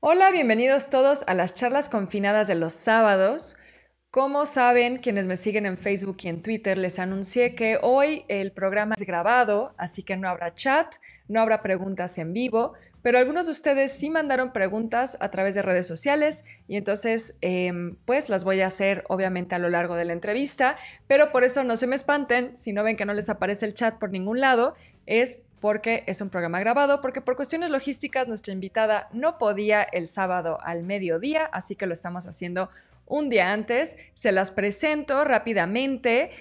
Hola, bienvenidos todos a las charlas confinadas de los sábados. Como saben, quienes me siguen en Facebook y en Twitter, les anuncié que hoy el programa es grabado, así que no habrá chat, no habrá preguntas en vivo, pero algunos de ustedes sí mandaron preguntas a través de redes sociales y entonces pues las voy a hacer obviamente a lo largo de la entrevista, pero por eso no se me espanten si no ven que no les aparece el chat por ningún lado, es porque es un programa grabado, porque por cuestiones logísticas nuestra invitada no podía el sábado al mediodía, así que lo estamos haciendo un día antes. Se las presento rápidamente.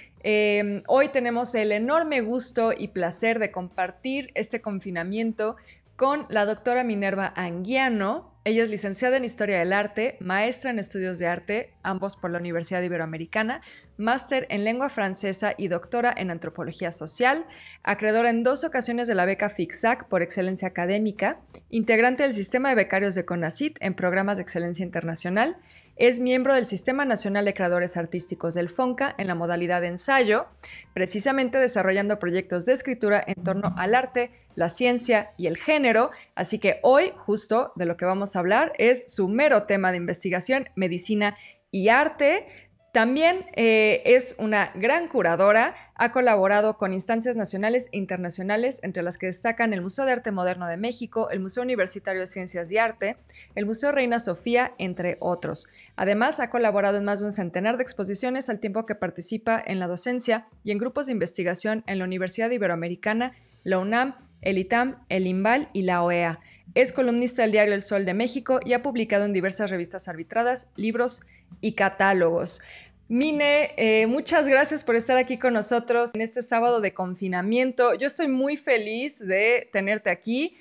Hoy tenemos el enorme gusto y placer de compartir este confinamiento con la doctora Minerva Anguiano. Ella es licenciada en Historia del Arte, maestra en Estudios de Arte, ambos por la Universidad Iberoamericana, máster en Lengua Francesa y doctora en Antropología Social, acreedora en 2 ocasiones de la beca FICSAC por excelencia académica, integrante del sistema de becarios de CONACYT en programas de excelencia internacional, es miembro del Sistema Nacional de Creadores Artísticos del FONCA en la modalidad de ensayo, precisamente desarrollando proyectos de escritura en torno al arte, la ciencia y el género, así que hoy justo de lo que vamos a hablar es su mero tema de investigación, medicina y arte. También es una gran curadora, ha colaborado con instancias nacionales e internacionales, entre las que destacan el Museo de Arte Moderno de México, el Museo Universitario de Ciencias y Arte, el Museo Reina Sofía, entre otros. Además, ha colaborado en más de un centenar de exposiciones al tiempo que participa en la docencia y en grupos de investigación en la Universidad Iberoamericana, la UNAM, el ITAM, el IMBAL y la OEA. Es columnista del diario El Sol de México y ha publicado en diversas revistas arbitradas, libros y catálogos. Mine, muchas gracias por estar aquí con nosotros en este sábado de confinamiento. Yo estoy muy feliz de tenerte aquí.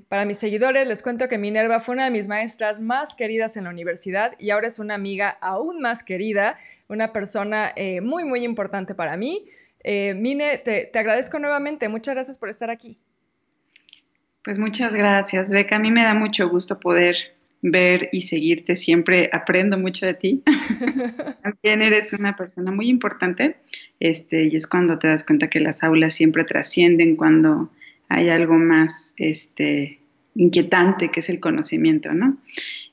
Para mis seguidores les cuento que Minerva fue una de mis maestras más queridas en la universidad y ahora es una amiga aún más querida, una persona muy, muy importante para mí. Mine, te agradezco nuevamente. Muchas gracias por estar aquí. Pues muchas gracias, Beca. A mí me da mucho gusto poder ver y seguirte. Siempre aprendo mucho de ti. También eres una persona muy importante, y es cuando te das cuenta que las aulas siempre trascienden, cuando hay algo más, inquietante que es el conocimiento, ¿no?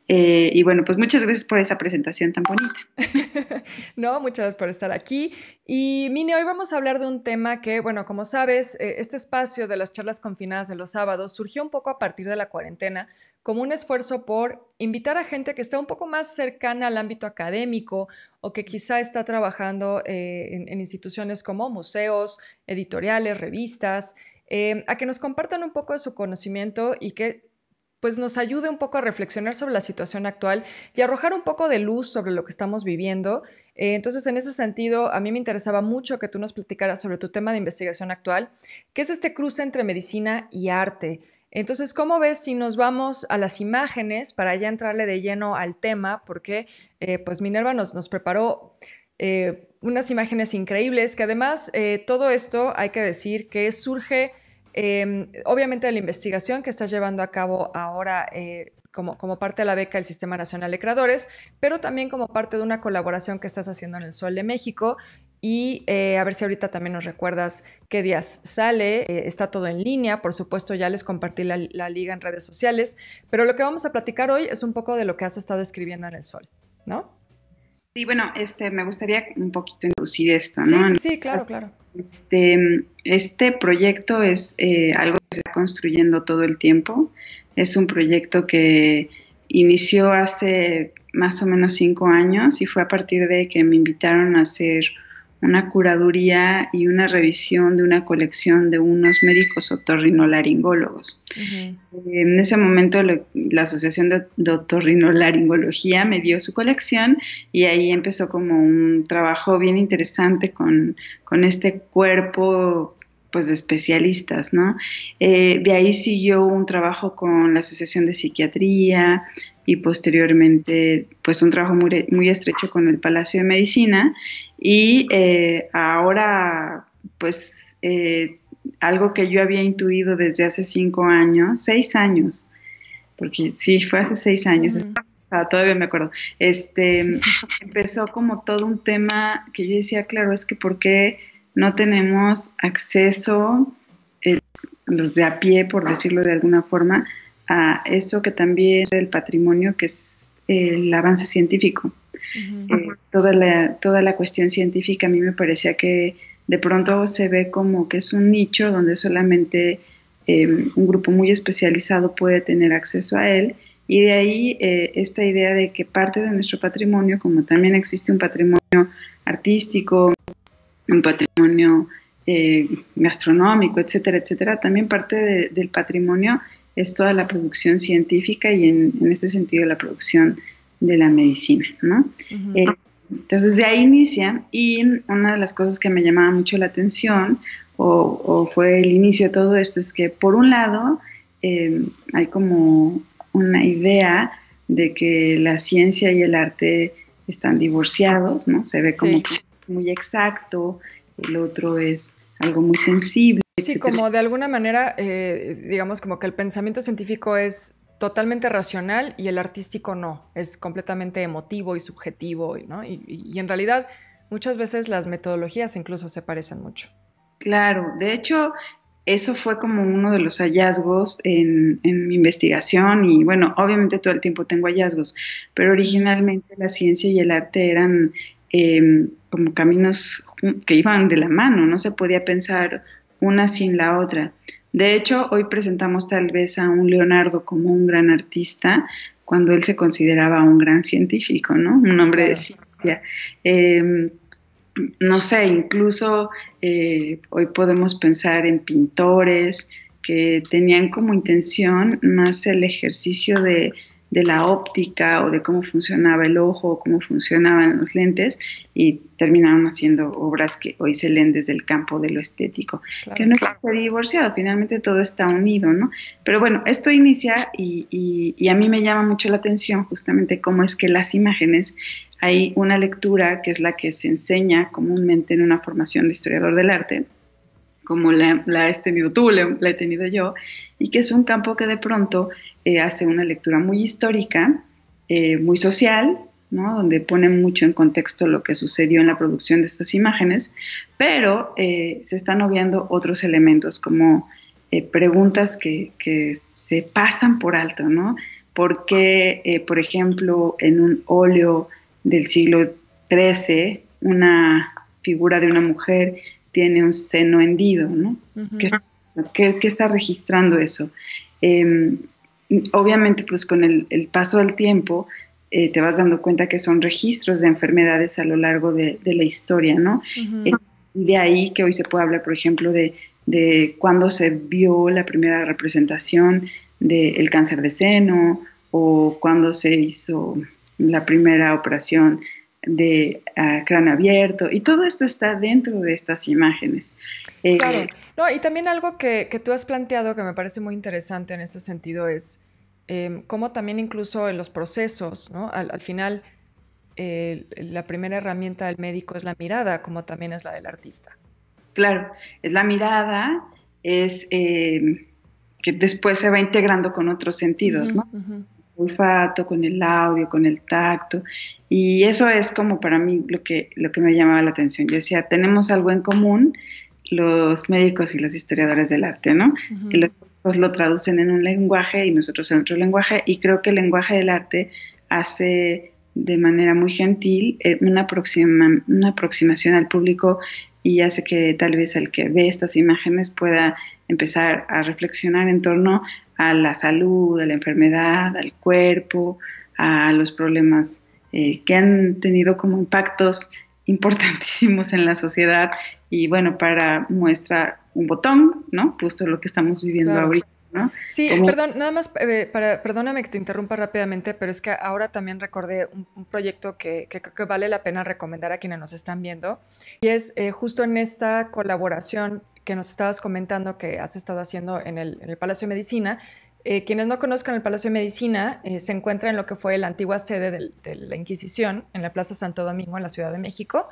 Y bueno, pues muchas gracias por esa presentación tan bonita. No, muchas gracias por estar aquí. Y Mine, hoy vamos a hablar de un tema que, bueno, como sabes, este espacio de las charlas confinadas de los sábados surgió un poco a partir de la cuarentena como un esfuerzo por invitar a gente que está un poco más cercana al ámbito académico o que quizá está trabajando en instituciones como museos, editoriales, revistas, a que nos compartan un poco de su conocimiento y que pues nos ayude un poco a reflexionar sobre la situación actual y arrojar un poco de luz sobre lo que estamos viviendo. Entonces, en ese sentido, a mí me interesaba mucho que tú nos platicaras sobre tu tema de investigación actual, que es este cruce entre medicina y arte. Entonces, ¿cómo ves si nos vamos a las imágenes para ya entrarle de lleno al tema? Porque pues Minerva nos preparó unas imágenes increíbles, que además todo esto hay que decir que surge obviamente de la investigación que estás llevando a cabo ahora como parte de la beca del Sistema Nacional de Creadores, pero también como parte de una colaboración que estás haciendo en el Sol de México. Y a ver si ahorita también nos recuerdas qué días sale. Está todo en línea, por supuesto, ya les compartí la liga en redes sociales, pero lo que vamos a platicar hoy es un poco de lo que has estado escribiendo en el Sol, ¿no? Sí, bueno, me gustaría un poquito introducir esto, Sí, ¿no? sí, sí, claro, claro. Este proyecto es algo que se está construyendo todo el tiempo. Es un proyecto que inició hace más o menos 5 años y fue a partir de que me invitaron a hacer una curaduría y una revisión de una colección de unos médicos otorrinolaringólogos. Ujú. En ese momento la Asociación de Otorrinolaringología me dio su colección y ahí empezó como un trabajo bien interesante con este cuerpo pues de especialistas, ¿no? De ahí siguió un trabajo con la Asociación de Psiquiatría y posteriormente pues un trabajo muy, muy estrecho con el Palacio de Medicina y ahora pues algo que yo había intuido desde hace 5 años, 6 años, porque sí, fue hace 6 años, Ujú. todavía me acuerdo, empezó como todo un tema que yo decía, claro, es que ¿por qué no tenemos acceso, los de a pie, por decirlo de alguna forma, a eso que también es el patrimonio, que es el avance científico. Toda la cuestión científica a mí me parecía que de pronto se ve como que es un nicho donde solamente un grupo muy especializado puede tener acceso a él, y de ahí esta idea de que parte de nuestro patrimonio, como también existe un patrimonio artístico, un patrimonio gastronómico, etcétera, etcétera, también parte del patrimonio es toda la producción científica y en este sentido la producción de la medicina, ¿no? Entonces de ahí inicia, y una de las cosas que me llamaba mucho la atención o fue el inicio de todo esto es que por un lado hay como una idea de que la ciencia y el arte están divorciados, ¿no? Se ve como que muy exacto, el otro es algo muy sensible. Sí, etcétera. Como de alguna manera, digamos como que el pensamiento científico es totalmente racional y el artístico no, es completamente emotivo y subjetivo, ¿no? Y en realidad muchas veces las metodologías incluso se parecen mucho. Claro, de hecho, eso fue como uno de los hallazgos en mi investigación, y bueno, obviamente todo el tiempo tengo hallazgos, pero originalmente la ciencia y el arte eran como caminos que iban de la mano, no se podía pensar una sin la otra. De hecho, hoy presentamos tal vez a un Leonardo como un gran artista cuando él se consideraba un gran científico, ¿no? Un hombre de ciencia. No sé, incluso hoy podemos pensar en pintores que tenían como intención más el ejercicio de la óptica o de cómo funcionaba el ojo o cómo funcionaban los lentes, y terminaron haciendo obras que hoy se leen desde el campo de lo estético, que no está divorciado, finalmente todo está unido, ¿no? Pero bueno, esto inicia y a mí me llama mucho la atención justamente cómo es que las imágenes, hay una lectura que es la que se enseña comúnmente en una formación de historiador del arte, como la has tenido tú, la he tenido yo, y que es un campo que de pronto hace una lectura muy histórica, muy social, ¿no? Donde pone mucho en contexto lo que sucedió en la producción de estas imágenes, pero se están obviando otros elementos como preguntas que se pasan por alto, ¿no? Porque, por ejemplo, en un óleo del siglo XIII, una figura de una mujer tiene un seno hendido, ¿no? ¿Qué está registrando eso? Obviamente, pues con el paso del tiempo te vas dando cuenta que son registros de enfermedades a lo largo de la historia, ¿no? Y de ahí que hoy se puede hablar, por ejemplo, de cuándo se vio la primera representación del cáncer de seno, o cuándo se hizo la primera operación de cráneo abierto, y todo esto está dentro de estas imágenes. Claro, no, y también algo que tú has planteado que me parece muy interesante en ese sentido es cómo también incluso en los procesos, ¿no? Al final la primera herramienta del médico es la mirada, como también es la del artista. Claro, es la mirada, es que después se va integrando con otros sentidos, ¿no? Olfato, con el audio, con el tacto, y eso es como para mí lo que me llamaba la atención. Yo decía, tenemos algo en común los médicos y los historiadores del arte, ¿no? Que los médicos lo traducen en un lenguaje y nosotros en otro lenguaje, y creo que el lenguaje del arte hace de manera muy gentil una aproximación al público, y hace que tal vez el que ve estas imágenes pueda empezar a reflexionar en torno a la salud, a la enfermedad, al cuerpo, a los problemas que han tenido como impactos importantísimos en la sociedad. Y bueno, para muestra un botón, ¿no? Justo lo que estamos viviendo ahorita, ¿no? Sí, perdón, nada más, perdóname que te interrumpa rápidamente, pero es que ahora también recordé un proyecto que vale la pena recomendar a quienes nos están viendo, y es justo en esta colaboración que nos estabas comentando que has estado haciendo en el Palacio de Medicina. Quienes no conozcan el Palacio de Medicina, se encuentra en lo que fue la antigua sede de la Inquisición, en la Plaza Santo Domingo, en la Ciudad de México.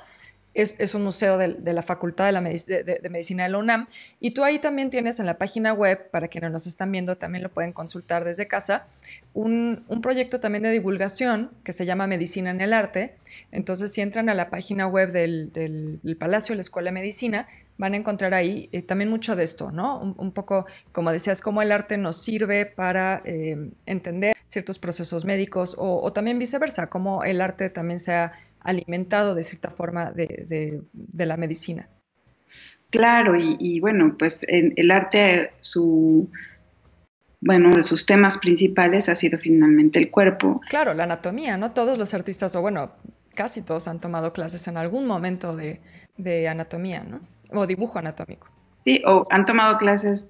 es un museo de la Facultad de Medicina de la UNAM. Y tú ahí también tienes en la página web, para quienes nos están viendo, también lo pueden consultar desde casa, un proyecto también de divulgación que se llama Medicina en el Arte. Entonces, si entran a la página web del Palacio, la Escuela de Medicina, van a encontrar ahí también mucho de esto, ¿no? Un poco, como decías, cómo el arte nos sirve para entender ciertos procesos médicos o también viceversa, cómo el arte también se ha alimentado de cierta forma de la medicina. Claro, y bueno, pues el arte, bueno, de sus temas principales ha sido finalmente el cuerpo. Claro, la anatomía, ¿no? Todos los artistas, o bueno, casi todos han tomado clases en algún momento de anatomía, ¿no? O dibujo anatómico. Sí, o han tomado clases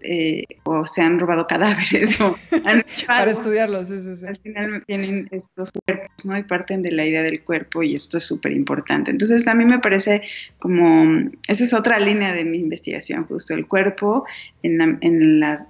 o se han robado cadáveres o han hecho Para algo. estudiarlos, sí, sí, sí. Al final tienen estos cuerpos, ¿no? Y parten de la idea del cuerpo y esto es súper importante. Entonces a mí me parece como, esa es otra línea de mi investigación, justo el cuerpo en la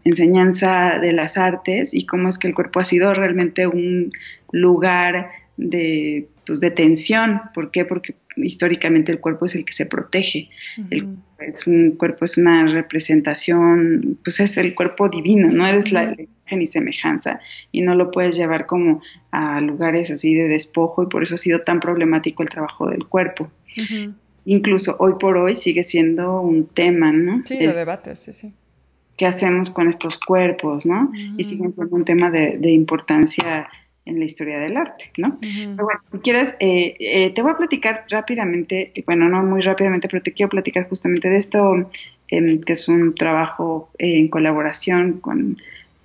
enseñanza de las artes y cómo es que el cuerpo ha sido realmente un lugar pues de tensión. ¿Por qué? Porque históricamente el cuerpo es el que se protege. El cuerpo es una representación, pues es el cuerpo divino, no eres la imagen y semejanza y no lo puedes llevar como a lugares así de despojo y por eso ha sido tan problemático el trabajo del cuerpo. Incluso hoy por hoy sigue siendo un tema, ¿no? Sí, de debate, sí, sí. ¿Qué hacemos con estos cuerpos, no? Y siguen siendo un tema de importancia en la historia del arte, ¿no? Pero bueno, si quieres, te voy a platicar rápidamente, bueno, no muy rápidamente, pero te quiero platicar justamente de esto, que es un trabajo en colaboración con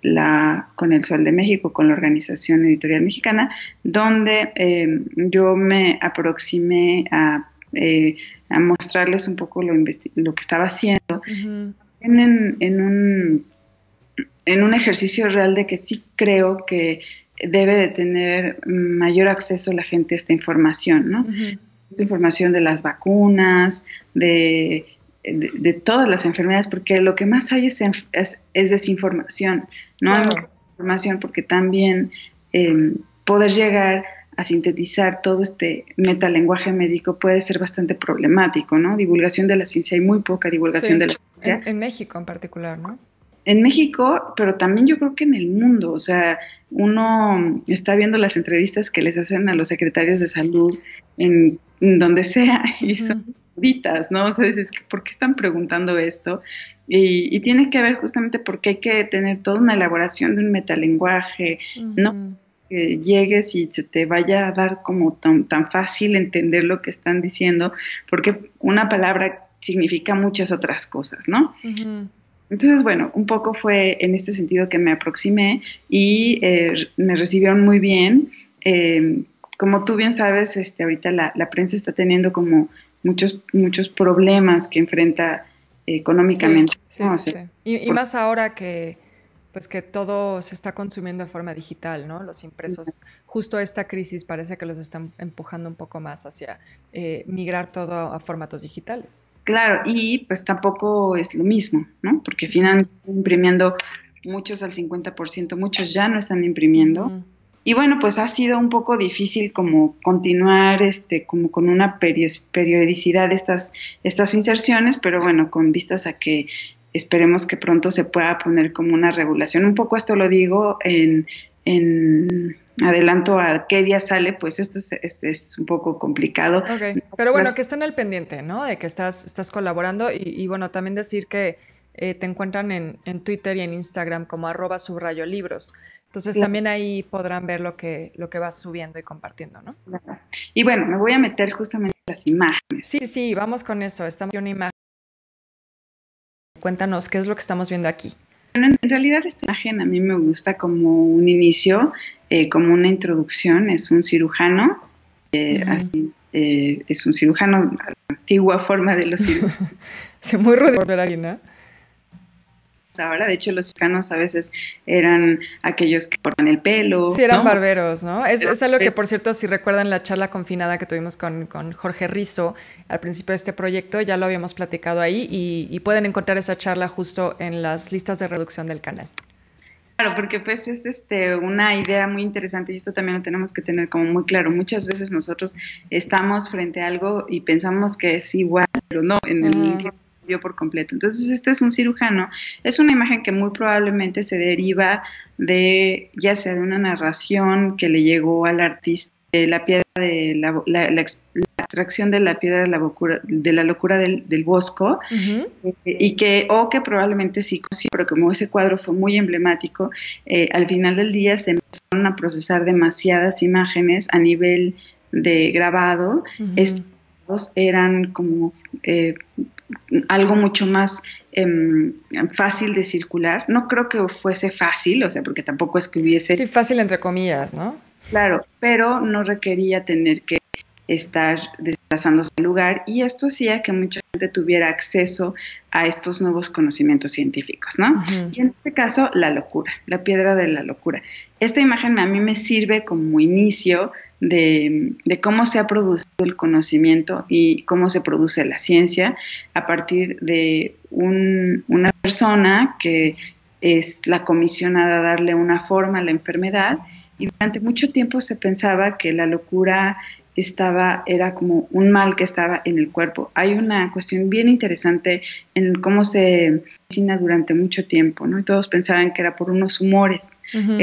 el Sol de México, con la Organización Editorial Mexicana, donde yo me aproximé a mostrarles un poco lo que estaba haciendo en un ejercicio real de que sí creo que debe de tener mayor acceso la gente a esta información, ¿no? Esta información de las vacunas, de todas las enfermedades, porque lo que más hay es desinformación, ¿no? Claro. Hay mucha información porque también poder llegar a sintetizar todo este metalenguaje médico puede ser bastante problemático, ¿no? Divulgación de la ciencia, hay muy poca divulgación de la ciencia. En México en particular, ¿no? En México, pero también yo creo que en el mundo, o sea, uno está viendo las entrevistas que les hacen a los secretarios de salud en donde sea y son vitas, ¿no? O sea, dices, ¿por qué están preguntando esto? Y tiene que ver justamente porque hay que tener toda una elaboración de un metalenguaje, ¿no? Que llegues y se te vaya a dar como tan fácil entender lo que están diciendo, porque una palabra significa muchas otras cosas, ¿no? Entonces, bueno, un poco fue en este sentido que me aproximé y me recibieron muy bien. Como tú bien sabes, ahorita la prensa está teniendo como muchos problemas que enfrenta económicamente. Sí, ¿no? Sí. Y más ahora que pues que todo se está consumiendo de forma digital, ¿no? Los impresos, justo esta crisis parece que los están empujando un poco más hacia migrar todo a formatos digitales. Claro, y pues tampoco es lo mismo, ¿no? Porque finalmente imprimiendo muchos al 50%, muchos ya no están imprimiendo. Y bueno, pues ha sido un poco difícil como continuar como con una periodicidad estas inserciones, pero bueno, con vistas a que esperemos que pronto se pueda poner como una regulación. Un poco esto lo digo en adelanto a qué día sale, pues esto es un poco complicado. Okay. Pero bueno, que estén al pendiente, ¿no? De que estás colaborando y bueno, también decir que te encuentran en Twitter y en Instagram como @subrayolibros. Entonces también ahí podrán ver lo que vas subiendo y compartiendo, ¿no? Y bueno, me voy a meter justamente en las imágenes. Sí, vamos con eso. Estamos en una imagen. Cuéntanos, ¿qué es lo que estamos viendo aquí? Bueno, en realidad esta imagen a mí me gusta como un inicio, como una introducción. Es un cirujano, así, es un cirujano, la antigua forma de los cirujanos. Sí, muy rudo volver aquí, ¿no? Ahora, de hecho, los cirujanos a veces eran aquellos que cortan el pelo. Sí, eran barberos, ¿no? Es algo que, por cierto, si recuerdan la charla confinada que tuvimos con Jorge Rizzo al principio de este proyecto, ya lo habíamos platicado ahí y pueden encontrar esa charla justo en las listas de reproducción del canal. Claro, porque pues es una idea muy interesante y esto también lo tenemos que tener como muy claro. Muchas veces nosotros estamos frente a algo y pensamos que es igual, pero no, en el Ajá. tiempo cambió por completo. Entonces, este es un cirujano, es una imagen que muy probablemente se deriva de, ya sea de una narración que le llegó al artista, de la piedra de la extracción de la piedra de la locura del Bosco, Ujú. y que, o que probablemente sí, pero como ese cuadro fue muy emblemático, al final del día se empezaron a procesar demasiadas imágenes a nivel de grabado. Ujú. Estos eran como algo mucho más fácil de circular. No creo que fuese fácil, o sea, porque tampoco es que hubiese, Sí, fácil entre comillas, ¿no? claro, pero no requería tener que estar desplazándose al lugar y esto hacía que mucha gente tuviera acceso a estos nuevos conocimientos científicos, ¿no? Ujú. Y en este caso, la locura, la piedra de la locura. Esta imagen a mí me sirve como inicio de cómo se ha producido el conocimiento y cómo se produce la ciencia a partir de una persona que es la comisionada a darle una forma a la enfermedad y durante mucho tiempo se pensaba que la locura era como un mal que estaba en el cuerpo. Hay una cuestión bien interesante en cómo se medicina durante mucho tiempo, ¿no? Y todos pensaban que era por unos humores, Ujú.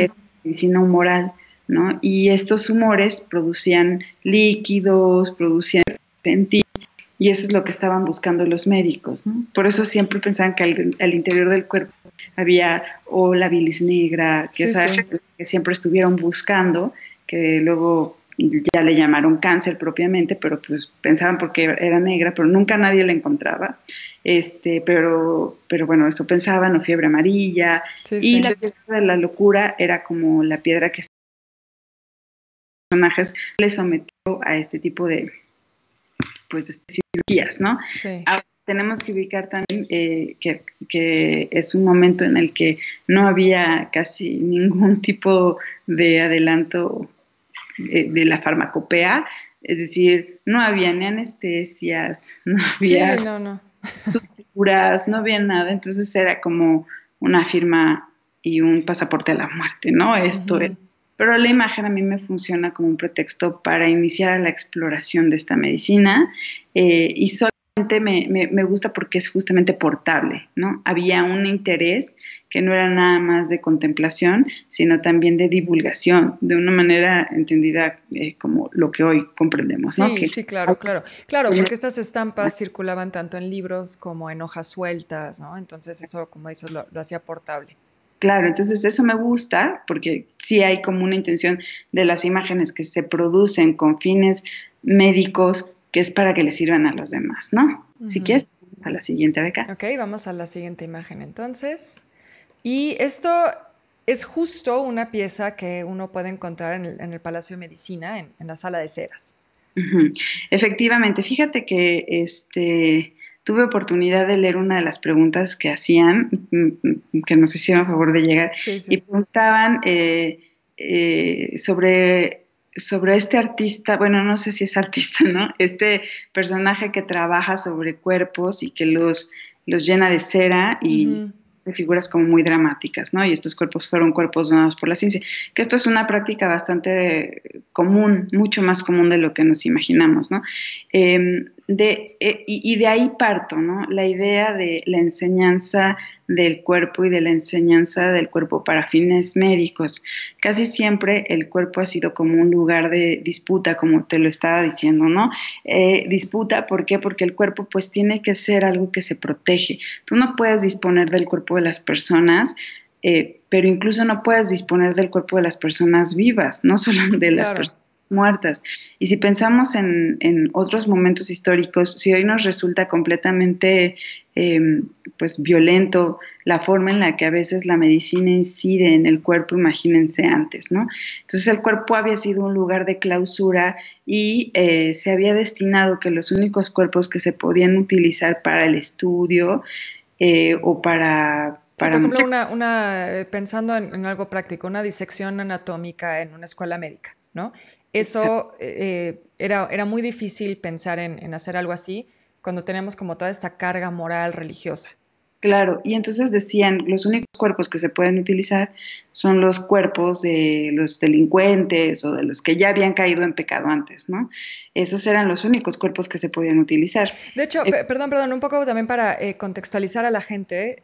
medicina humoral, ¿no? Y estos humores producían líquidos, producían sentir, y eso es lo que estaban buscando los médicos, ¿no? Por eso siempre pensaban que al interior del cuerpo había o la bilis negra, que Sí, esas sí. que siempre estuvieron buscando, que luego ya le llamaron cáncer propiamente, pero pues pensaban porque era negra, pero nunca nadie la encontraba. Pero bueno, eso pensaban, o fiebre amarilla, Sí, y sí. la piedra de la locura era como la piedra que personajes le sometió a este tipo de, pues, de cirugías, ¿no? Sí. Ahora, tenemos que ubicar también que es un momento en el que no había casi ningún tipo de adelanto de la farmacopea, es decir, no había ni anestesias, no había Sí, no, no. suturas, no había nada, entonces era como una firma y un pasaporte a la muerte, ¿no? Esto es. Ujú. Pero la imagen a mí me funciona como un pretexto para iniciar la exploración de esta medicina y solamente me gusta porque es justamente portable, ¿no? Había un interés que no era nada más de contemplación, sino también de divulgación, de una manera entendida como lo que hoy comprendemos, ¿no? Sí, Que sí, claro, claro. Claro, porque estas estampas circulaban tanto en libros como en hojas sueltas, ¿no? Entonces eso, como dices, lo hacía portable. claro, entonces eso me gusta porque sí hay como una intención de las imágenes que se producen con fines médicos que es para que le sirvan a los demás, ¿no? Si Ujú. quieres, vamos a la siguiente beca. Ok, vamos a la siguiente imagen entonces. Y esto es justo una pieza que uno puede encontrar en el Palacio de Medicina, en la sala de ceras. Ujú. Efectivamente, fíjate que tuve oportunidad de leer una de las preguntas que hacían, que nos hicieron favor de llegar, Sí, y sí. preguntaban sobre este artista, bueno, no sé si es artista, ¿no? Este personaje que trabaja sobre cuerpos y que los llena de cera y Ujú. de figuras como muy dramáticas, ¿no? Y estos cuerpos fueron cuerpos donados por la ciencia, que esto es una práctica bastante común, mucho más común de lo que nos imaginamos, ¿no? Y de ahí parto, ¿no? La idea de la enseñanza del cuerpo y de la enseñanza del cuerpo para fines médicos. Casi siempre el cuerpo ha sido como un lugar de disputa, como te lo estaba diciendo, ¿no? Disputa, ¿por qué? Porque el cuerpo pues tiene que ser algo que se protege. Tú no puedes disponer del cuerpo de las personas, pero incluso no puedes disponer del cuerpo de las personas vivas, no solo de las Claro. personas muertas. Y si pensamos en otros momentos históricos, si hoy nos resulta completamente pues violento la forma en la que a veces la medicina incide en el cuerpo, imagínense antes, ¿no? Entonces el cuerpo había sido un lugar de clausura y se había destinado que los únicos cuerpos que se podían utilizar para el estudio o Sí, por ejemplo, pensando en algo práctico, una disección anatómica en una escuela médica, ¿no? Eso era muy difícil pensar en hacer algo así cuando tenemos como toda esta carga moral religiosa. Claro, y entonces decían, los únicos cuerpos que se pueden utilizar son los cuerpos de los delincuentes o de los que ya habían caído en pecado antes, ¿no? Esos eran los únicos cuerpos que se podían utilizar. De hecho, perdón, un poco también para contextualizar a la gente,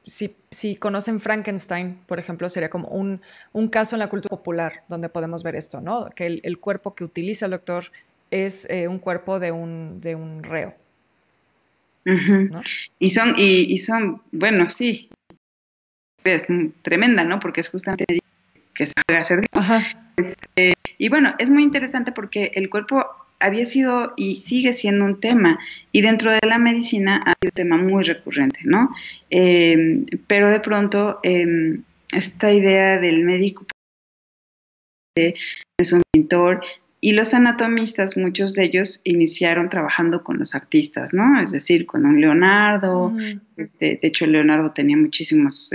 si conocen Frankenstein, por ejemplo, sería como un caso en la cultura popular donde podemos ver esto, ¿no? Que el cuerpo que utiliza el doctor es un cuerpo de un reo, Ujú. ¿no? Y son, bueno, sí, es tremenda, ¿no? Porque es justamente que se puede hacer. Ajá. Y bueno, es muy interesante porque el cuerpo había sido y sigue siendo un tema, y dentro de la medicina ha sido un tema muy recurrente, ¿no? Pero de pronto esta idea del médico es un pintor, y los anatomistas, muchos de ellos iniciaron trabajando con los artistas, ¿no? Es decir, con un Leonardo. De hecho, Leonardo tenía muchísimas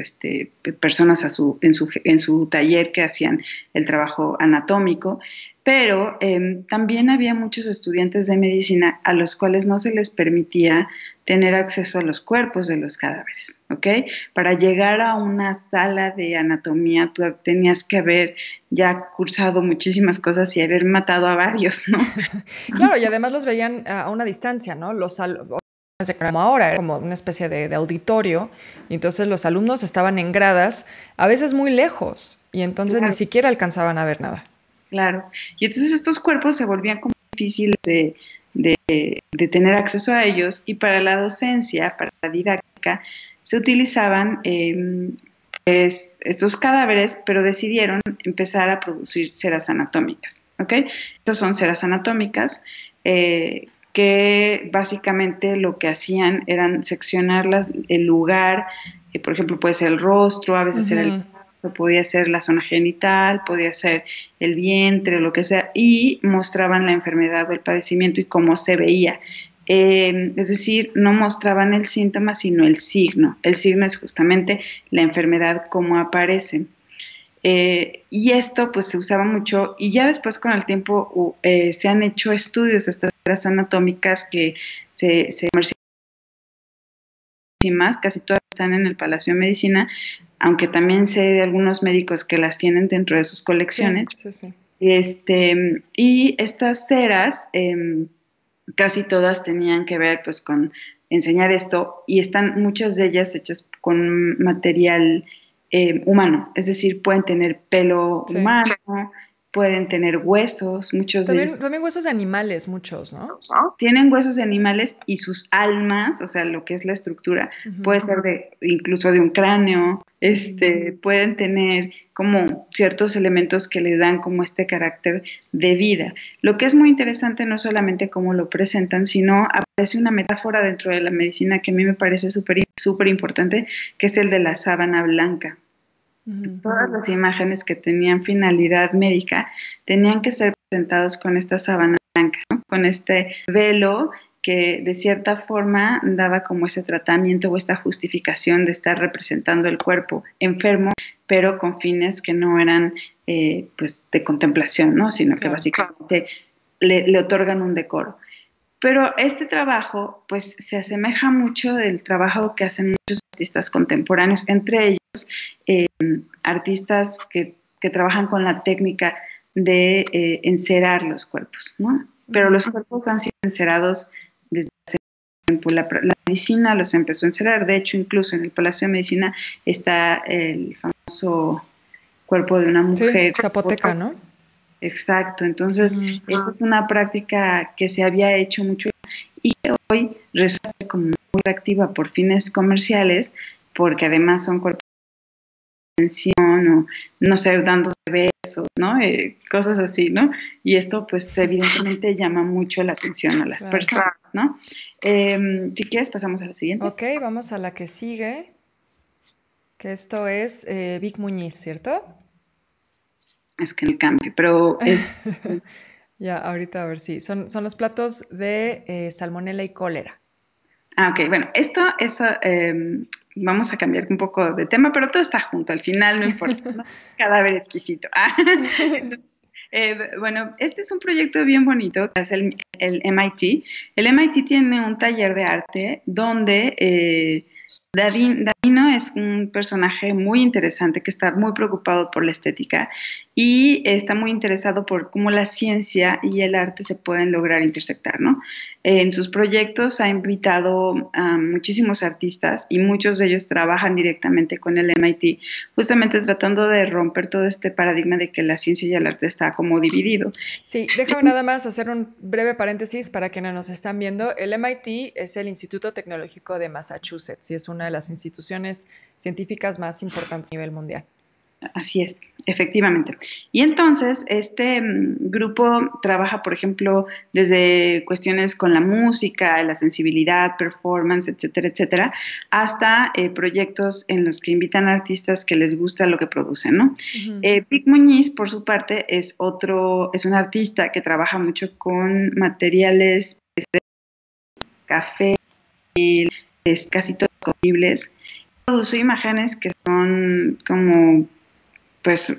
personas en su taller que hacían el trabajo anatómico, pero también había muchos estudiantes de medicina a los cuales no se les permitía tener acceso a los cuerpos de los cadáveres, ¿ok? Para llegar a una sala de anatomía, tú tenías que haber ya cursado muchísimas cosas y haber matado a varios, ¿no? Claro, y además los veían a una distancia, ¿no? Como ahora, era como una especie de auditorio, y entonces los alumnos estaban en gradas, a veces muy lejos, y entonces Claro. ni siquiera alcanzaban a ver nada. Claro. Y entonces estos cuerpos se volvían como difíciles de tener acceso a ellos, y para la docencia, para la didáctica, se utilizaban pues, estos cadáveres, pero decidieron empezar a producir ceras anatómicas, ¿ok? Estas son ceras anatómicas que básicamente lo que hacían eran seccionar el lugar, por ejemplo, puede ser el rostro, a veces era el brazo, podía ser la zona genital, podía ser el vientre, lo que sea, y mostraban la enfermedad o el padecimiento y cómo se veía. Es decir, no mostraban el síntoma, sino el signo. El signo es justamente la enfermedad, cómo aparece. Y esto pues se usaba mucho, y ya después con el tiempo se han hecho estudios de estas ceras anatómicas que se comercializan, casi todas están en el Palacio de Medicina, aunque también sé de algunos médicos que las tienen dentro de sus colecciones. Sí, sí, sí. Y estas ceras casi todas tenían que ver pues con enseñar esto, y están muchas de ellas hechas con material humano, es decir, pueden tener pelo humano, pueden tener huesos, muchos de ellos También huesos de animales, muchos, ¿no? tienen huesos de animales, y sus almas, o sea, lo que es la estructura, puede ser incluso de un cráneo, pueden tener como ciertos elementos que les dan como este carácter de vida. Lo que es muy interesante no solamente cómo lo presentan, sino aparece una metáfora dentro de la medicina que a mí me parece súper importante, que es el de la sábana blanca. Todas las imágenes que tenían finalidad médica tenían que ser presentados con esta sábana blanca, ¿no? Con este velo que de cierta forma daba como ese tratamiento o esta justificación de estar representando el cuerpo enfermo, pero con fines que no eran pues de contemplación, ¿no? Sino que básicamente le otorgan un decoro. Pero este trabajo pues se asemeja mucho del trabajo que hacen muchos artistas contemporáneos, entre ellos artistas que trabajan con la técnica de encerar los cuerpos, ¿no? Pero los cuerpos han sido encerados desde hace tiempo. La medicina los empezó a encerar. De hecho, incluso en el Palacio de Medicina está el famoso cuerpo de una mujer. Sí, zapoteca, ¿no? Exacto. Entonces, esta es una práctica que se había hecho mucho y que hoy resulta ser como muy activa por fines comerciales, porque además son cuerpos o no sé, dándose besos, ¿no? Cosas así, ¿no? Y esto pues evidentemente llama mucho la atención a las personas, ¿no? Si quieres pasamos a la siguiente. Ok, vamos a la que sigue, que esto es Vic Muñiz, ¿cierto? Es que el cambio, pero es... Ya, ahorita a ver si. Son los platos de salmonela y cólera. Ok, bueno, esto es... vamos a cambiar un poco de tema, pero todo está junto, al final no importa, ¿no? Cadáver exquisito. Bueno, este es un proyecto bien bonito, que es el MIT. El MIT tiene un taller de arte donde Danino es un personaje muy interesante que está muy preocupado por la estética y está muy interesado por cómo la ciencia y el arte se pueden lograr intersectar, ¿no? En sus proyectos ha invitado a muchísimos artistas y muchos de ellos trabajan directamente con el MIT, justamente tratando de romper todo este paradigma de que la ciencia y el arte está como dividido. Sí, déjame nada más hacer un breve paréntesis para quienes nos están viendo. El MIT es el Instituto Tecnológico de Massachusetts y es una de las instituciones científicas más importantes a nivel mundial. Así es, efectivamente. Y entonces este grupo trabaja, por ejemplo, desde cuestiones con la música, la sensibilidad, performance, etcétera, etcétera, hasta proyectos en los que invitan a artistas que les gusta lo que producen, ¿no? Vic Muñiz, por su parte, es un artista que trabaja mucho con materiales, café, es casi todos comibles. Produce imágenes que son como pues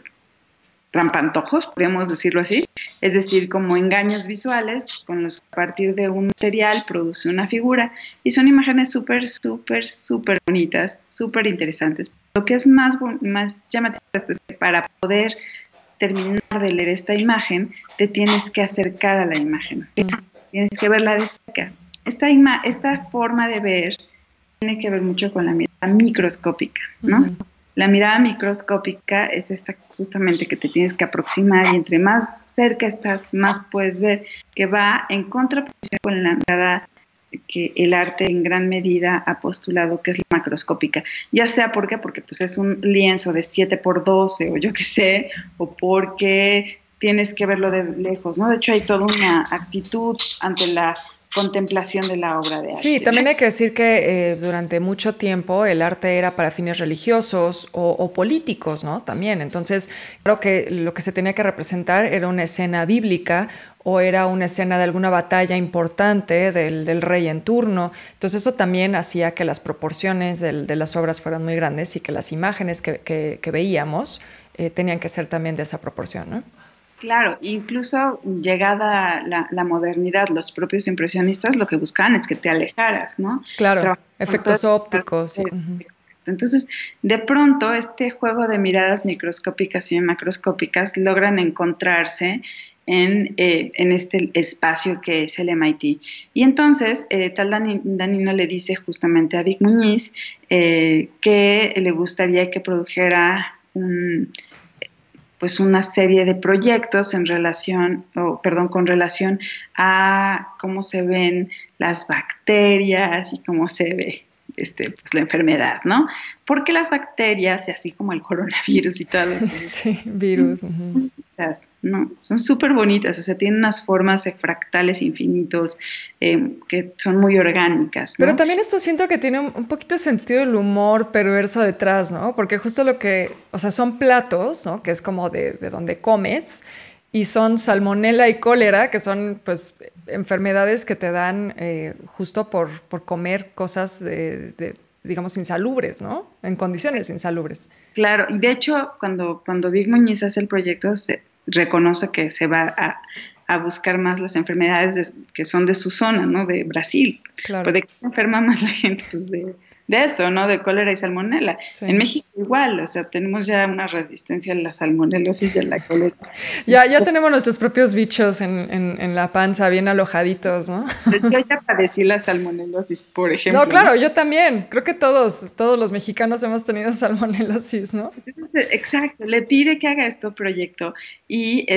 trampantojos, podríamos decirlo así, es decir, como engaños visuales con los que a partir de un material produce una figura y son imágenes súper, súper, súper bonitas, súper interesantes. Lo que es más llamativo esto es que para poder terminar de leer esta imagen, te tienes que acercar a la imagen, tienes que verla de cerca. Esta forma de ver tiene que ver mucho con la mirada microscópica, ¿no? La mirada microscópica es esta justamente que te tienes que aproximar y entre más cerca estás, más puedes ver, que va en contraposición con la mirada que el arte en gran medida ha postulado que es la macroscópica, ya sea porque pues es un lienzo de 7x12 o yo qué sé, o porque tienes que verlo de lejos, ¿no? De hecho hay toda una actitud ante la contemplación de la obra de arte. Sí, también hay que decir que durante mucho tiempo el arte era para fines religiosos o políticos, ¿no? También, entonces creo que lo que se tenía que representar era una escena bíblica o era una escena de alguna batalla importante del rey en turno. Entonces eso también hacía que las proporciones de las obras fueran muy grandes y que las imágenes que veíamos tenían que ser también de esa proporción, ¿no? Claro, incluso llegada la modernidad, los propios impresionistas lo que buscaban es que te alejaras, ¿no? Claro, efectos ópticos. Entonces, de pronto, este juego de miradas microscópicas y macroscópicas logran encontrarse en este espacio que es el MIT. Y entonces, tal Danino le dice justamente a Vic Muñiz que le gustaría que produjera pues una serie de proyectos con relación a cómo se ven las bacterias y cómo se ve pues la enfermedad, ¿no? Porque las bacterias, así como el coronavirus y todas las sí, virus. ¿no? Son súper bonitas, o sea, tienen unas formas de fractales infinitos que son muy orgánicas, ¿no? Pero también esto siento que tiene un poquito de sentido del humor perverso detrás, ¿no? Porque justo o sea, son platos, ¿no? Que es como de donde comes, y son salmonela y cólera, que son, pues, enfermedades que te dan justo por comer cosas digamos, insalubres, ¿no? En condiciones insalubres. Claro, y de hecho, cuando Vic Muñiz hace el proyecto, se reconoce que se va a buscar más las enfermedades que son de su zona, ¿no? De Brasil. Claro. Pues de qué se enferma más la gente, pues de eso, ¿no? De cólera y salmonela. Sí. En México igual, o sea, tenemos ya una resistencia a la salmonelosis y a la cólera. Ya tenemos nuestros propios bichos en la panza, bien alojaditos, ¿no? Yo ya padecí la salmonelosis, por ejemplo. No, claro, ¿no? Yo también. Creo que todos los mexicanos hemos tenido salmonelosis, ¿no? Entonces, exacto, le pide que haga este proyecto y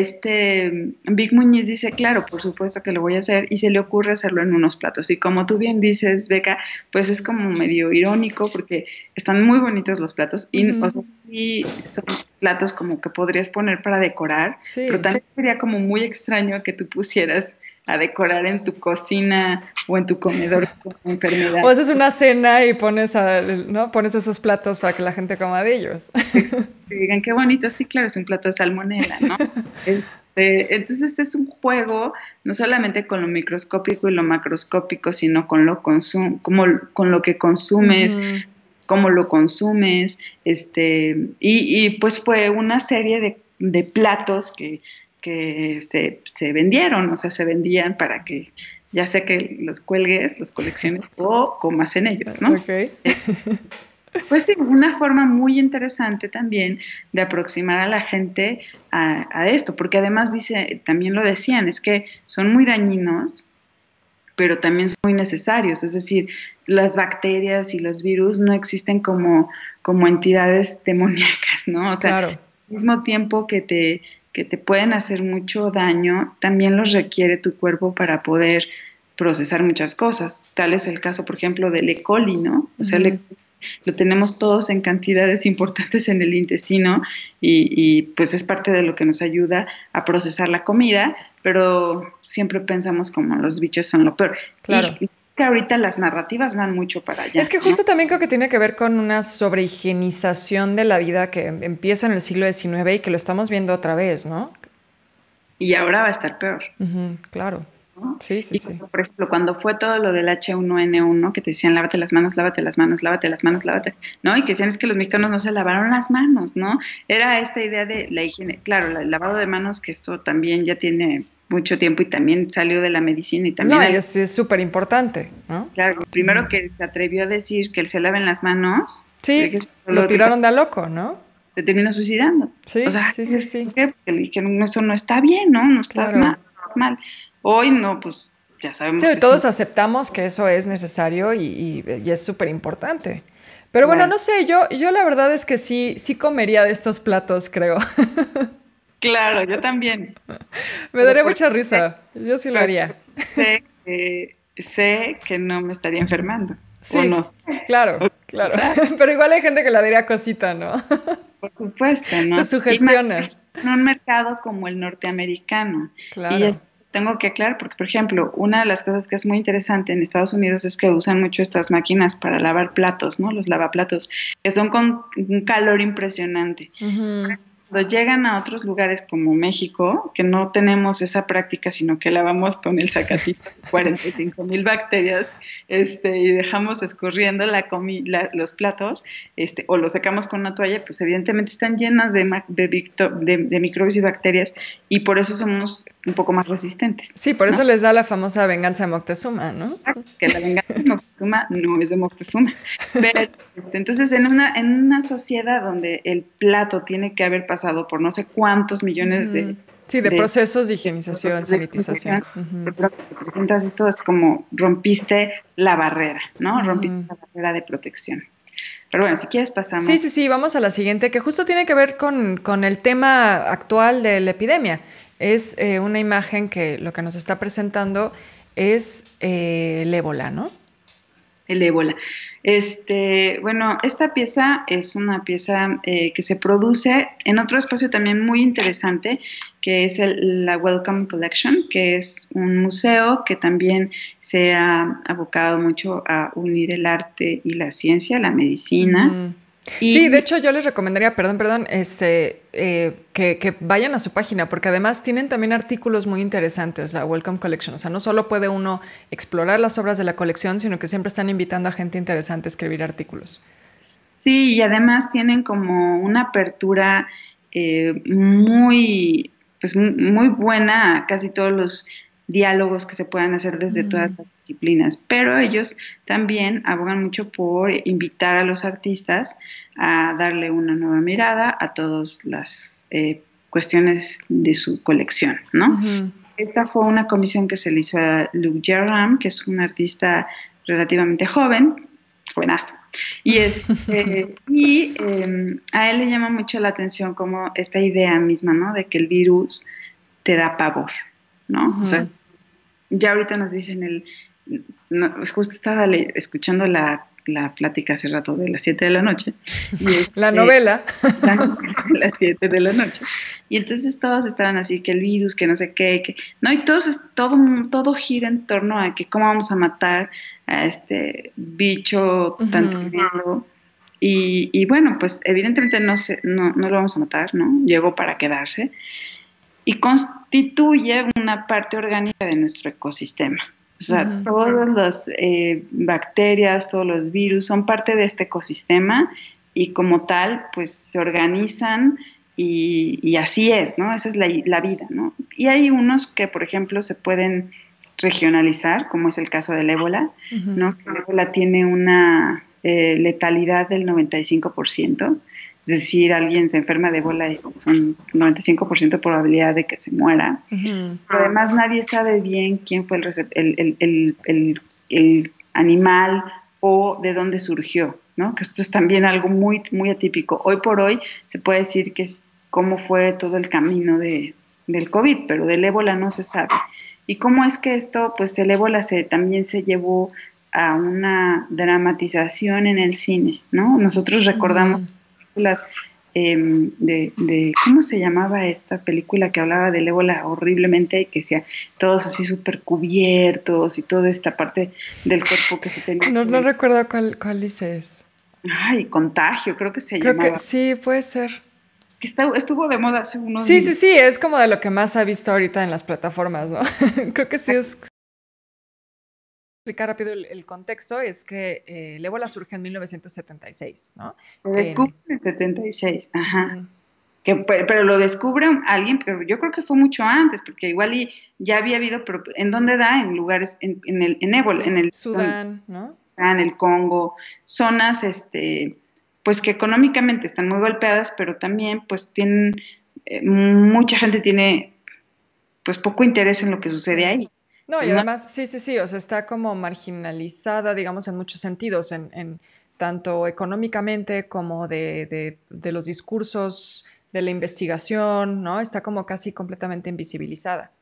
Vic Muñiz dice, claro, por supuesto que lo voy a hacer, y se le ocurre hacerlo en unos platos. Y como tú bien dices, Beca, pues es como medio irónico porque están muy bonitos los platos y o sea, sí son platos como que podrías poner para decorar, sí. Pero también sería como muy extraño que tú pusieras a decorar en tu cocina o en tu comedor con enfermedad. O haces una cena y pones esos platos para que la gente coma de ellos. Digan, qué bonito, sí, claro, es un plato de salmonela, ¿no? Entonces es un juego no solamente con lo microscópico y lo macroscópico, sino con lo con lo que consumes, cómo lo consumes, y pues fue una serie de platos que se vendieron, o sea, se vendían para que ya sea que los cuelgues, los colecciones o comas en ellos, ¿no? Ok. Pues sí, una forma muy interesante también de aproximar a la gente a esto, porque además también lo decían, es que son muy dañinos, pero también son muy necesarios, es decir, las bacterias y los virus no existen como entidades demoníacas, ¿no? O sea, Claro. al mismo tiempo que te pueden hacer mucho daño, también los requiere tu cuerpo para poder procesar muchas cosas. Tal es el caso, por ejemplo, del E. coli, ¿no? O sea, lo tenemos todos en cantidades importantes en el intestino y pues es parte de lo que nos ayuda a procesar la comida, pero siempre pensamos como los bichos son lo peor. Claro. Y que ahorita las narrativas van mucho para allá. Es que justo ¿no? también creo que tiene que ver con una sobrehigienización de la vida que empieza en el siglo XIX y que lo estamos viendo otra vez, ¿no? Y ahora va a estar peor. Claro. ¿no? Sí, sí, Y sí. por ejemplo, cuando fue todo lo del H1N1, que te decían lávate las manos, lávate las manos, lávate las manos, lávate, ¿no? Y que decían es que los mexicanos no se lavaron las manos, ¿no? Era esta idea de la higiene, claro, el lavado de manos, que esto también ya tiene mucho tiempo y también salió de la medicina y también... No, es súper importante, ¿no? Claro, primero que se atrevió a decir que él se laven las manos, Sí, lo tiraron de a loco, ¿no? Se terminó suicidando. Sí, o sea, sí. ¿por qué? Porque le dijeron, eso no está bien, ¿no? No estás mal. Hoy no, pues ya sabemos sí, que todos sí. aceptamos que eso es necesario y es súper importante. Pero Claro. bueno, no sé, yo la verdad es que sí comería de estos platos, creo. Claro, yo también. Me daría mucha risa. Yo sí lo haría. Sé que no me estaría enfermando. Sí, o no. claro. Pero igual hay gente que la daría cosita, ¿no? Por supuesto, ¿no? Te sugestionas. En un mercado como el norteamericano. Claro. Y tengo que aclarar, porque, por ejemplo, una de las cosas que es muy interesante en Estados Unidos es que usan mucho estas máquinas para lavar platos, ¿no? Los lavaplatos, que son con un calor impresionante. Cuando llegan a otros lugares como México, que no tenemos esa práctica, sino que lavamos con el sacatito 45,000 bacterias y dejamos escurriendo los platos, o los secamos con una toalla, pues evidentemente están llenas de microbios y bacterias y por eso somos un poco más resistentes. Sí, por eso les da la famosa venganza de Moctezuma, ¿no? Que la venganza de Moctezuma no es de Moctezuma. Pero, entonces, en una sociedad donde el plato tiene que haber pasado por no sé cuántos millones de procesos de higienización, sanitización. De pronto te presentas esto, es como rompiste la barrera, ¿no? Rompiste la barrera de protección. Pero bueno, si quieres pasamos. Sí, vamos a la siguiente, que justo tiene que ver con el tema actual de la epidemia. Es una imagen que lo que nos está presentando es el ébola, ¿no? El ébola. Bueno, esta pieza es una pieza que se produce en otro espacio también muy interesante, que es la Wellcome Collection, que es un museo que también se ha abocado mucho a unir el arte y la ciencia, la medicina. Sí, de hecho yo les recomendaría, perdón, que vayan a su página, porque además tienen también artículos muy interesantes, la Wellcome Collection. O sea, no solo puede uno explorar las obras de la colección, sino que siempre están invitando a gente interesante a escribir artículos. Sí, y además tienen como una apertura muy buena a casi todos los diálogos que se puedan hacer desde todas las disciplinas, pero ellos también abogan mucho por invitar a los artistas a darle una nueva mirada a todas las cuestiones de su colección, ¿no? Esta fue una comisión que se le hizo a Luc Jerram, que es un artista relativamente jovenazo, y a él le llama mucho la atención como esta idea misma, ¿no? De que el virus te da pavor, ¿no? O sea, ya ahorita nos dicen justo estaba escuchando la plática hace rato de las 7 de la noche. Y la novela. La novela de las 7 de la noche. Y entonces todos estaban así, que el virus, que no sé qué, no, y todo gira en torno a que cómo vamos a matar a este bicho tan tremendo. Y bueno, pues evidentemente no lo vamos a matar, ¿no? Llegó para quedarse. Y constituye una parte orgánica de nuestro ecosistema. O sea, todas las bacterias, todos los virus son parte de este ecosistema y como tal, pues se organizan y así es, ¿no? Esa es la vida, ¿no? Y hay unos que, por ejemplo, se pueden regionalizar, como es el caso del ébola, Ujú. ¿no? El ébola tiene una letalidad del 95%, es decir, alguien se enferma de ébola y son 95% de probabilidad de que se muera. Ujú. Pero además nadie sabe bien quién fue el animal o de dónde surgió, ¿no? Que esto es también algo muy, muy atípico. Hoy por hoy se puede decir que es cómo fue todo el camino del COVID, pero del ébola no se sabe. ¿Y cómo es que esto, pues el ébola también se llevó a una dramatización en el cine, ¿no? Nosotros recordamos Ujú. películas ¿cómo se llamaba esta película que hablaba del ébola horriblemente y que decía todos así súper cubiertos y toda esta parte del cuerpo que se tenía No, no que... recuerdo cuál dices. Ay, Contagio, creo que se Creo que llamaba. sí, puede ser. Que estuvo de moda hace unos Sí, sí, meses. sí, es como de lo que más ha visto ahorita en las plataformas, ¿no? Creo que sí es. Explicar rápido el contexto, es que el ébola surge en 1976, ¿no? Se descubre En, en el 76, ajá. ujú, Pero lo descubre alguien, pero yo creo que fue mucho antes, porque igual y ya había habido, pero ¿en dónde da? En lugares, en ébola, sí, Sudán, ¿no? en el Congo, zonas, pues que económicamente están muy golpeadas, pero también, pues tienen, mucha gente tiene, pues poco interés en lo que sucede Sí. ahí. No, y Entonces, no, además, sí, sí, sí, o sea, está como marginalizada, digamos, en muchos sentidos, en tanto económicamente como de los discursos, de la investigación, ¿no? Está como casi completamente invisibilizada.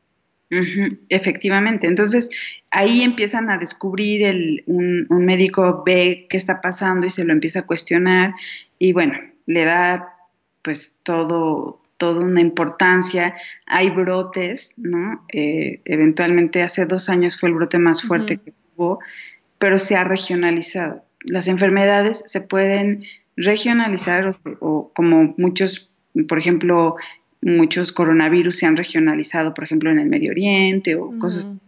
ujú, efectivamente. Entonces, ahí empiezan a descubrir un médico ve qué está pasando y se lo empieza a cuestionar y bueno, le da pues toda una importancia. Hay brotes, ¿no? Eventualmente hace 2 años fue el brote más fuerte Ujú. que hubo, pero se ha regionalizado. Las enfermedades se pueden regionalizar o como muchos, por ejemplo, muchos coronavirus se han regionalizado, por ejemplo, en el Medio Oriente o cosas, Ujú.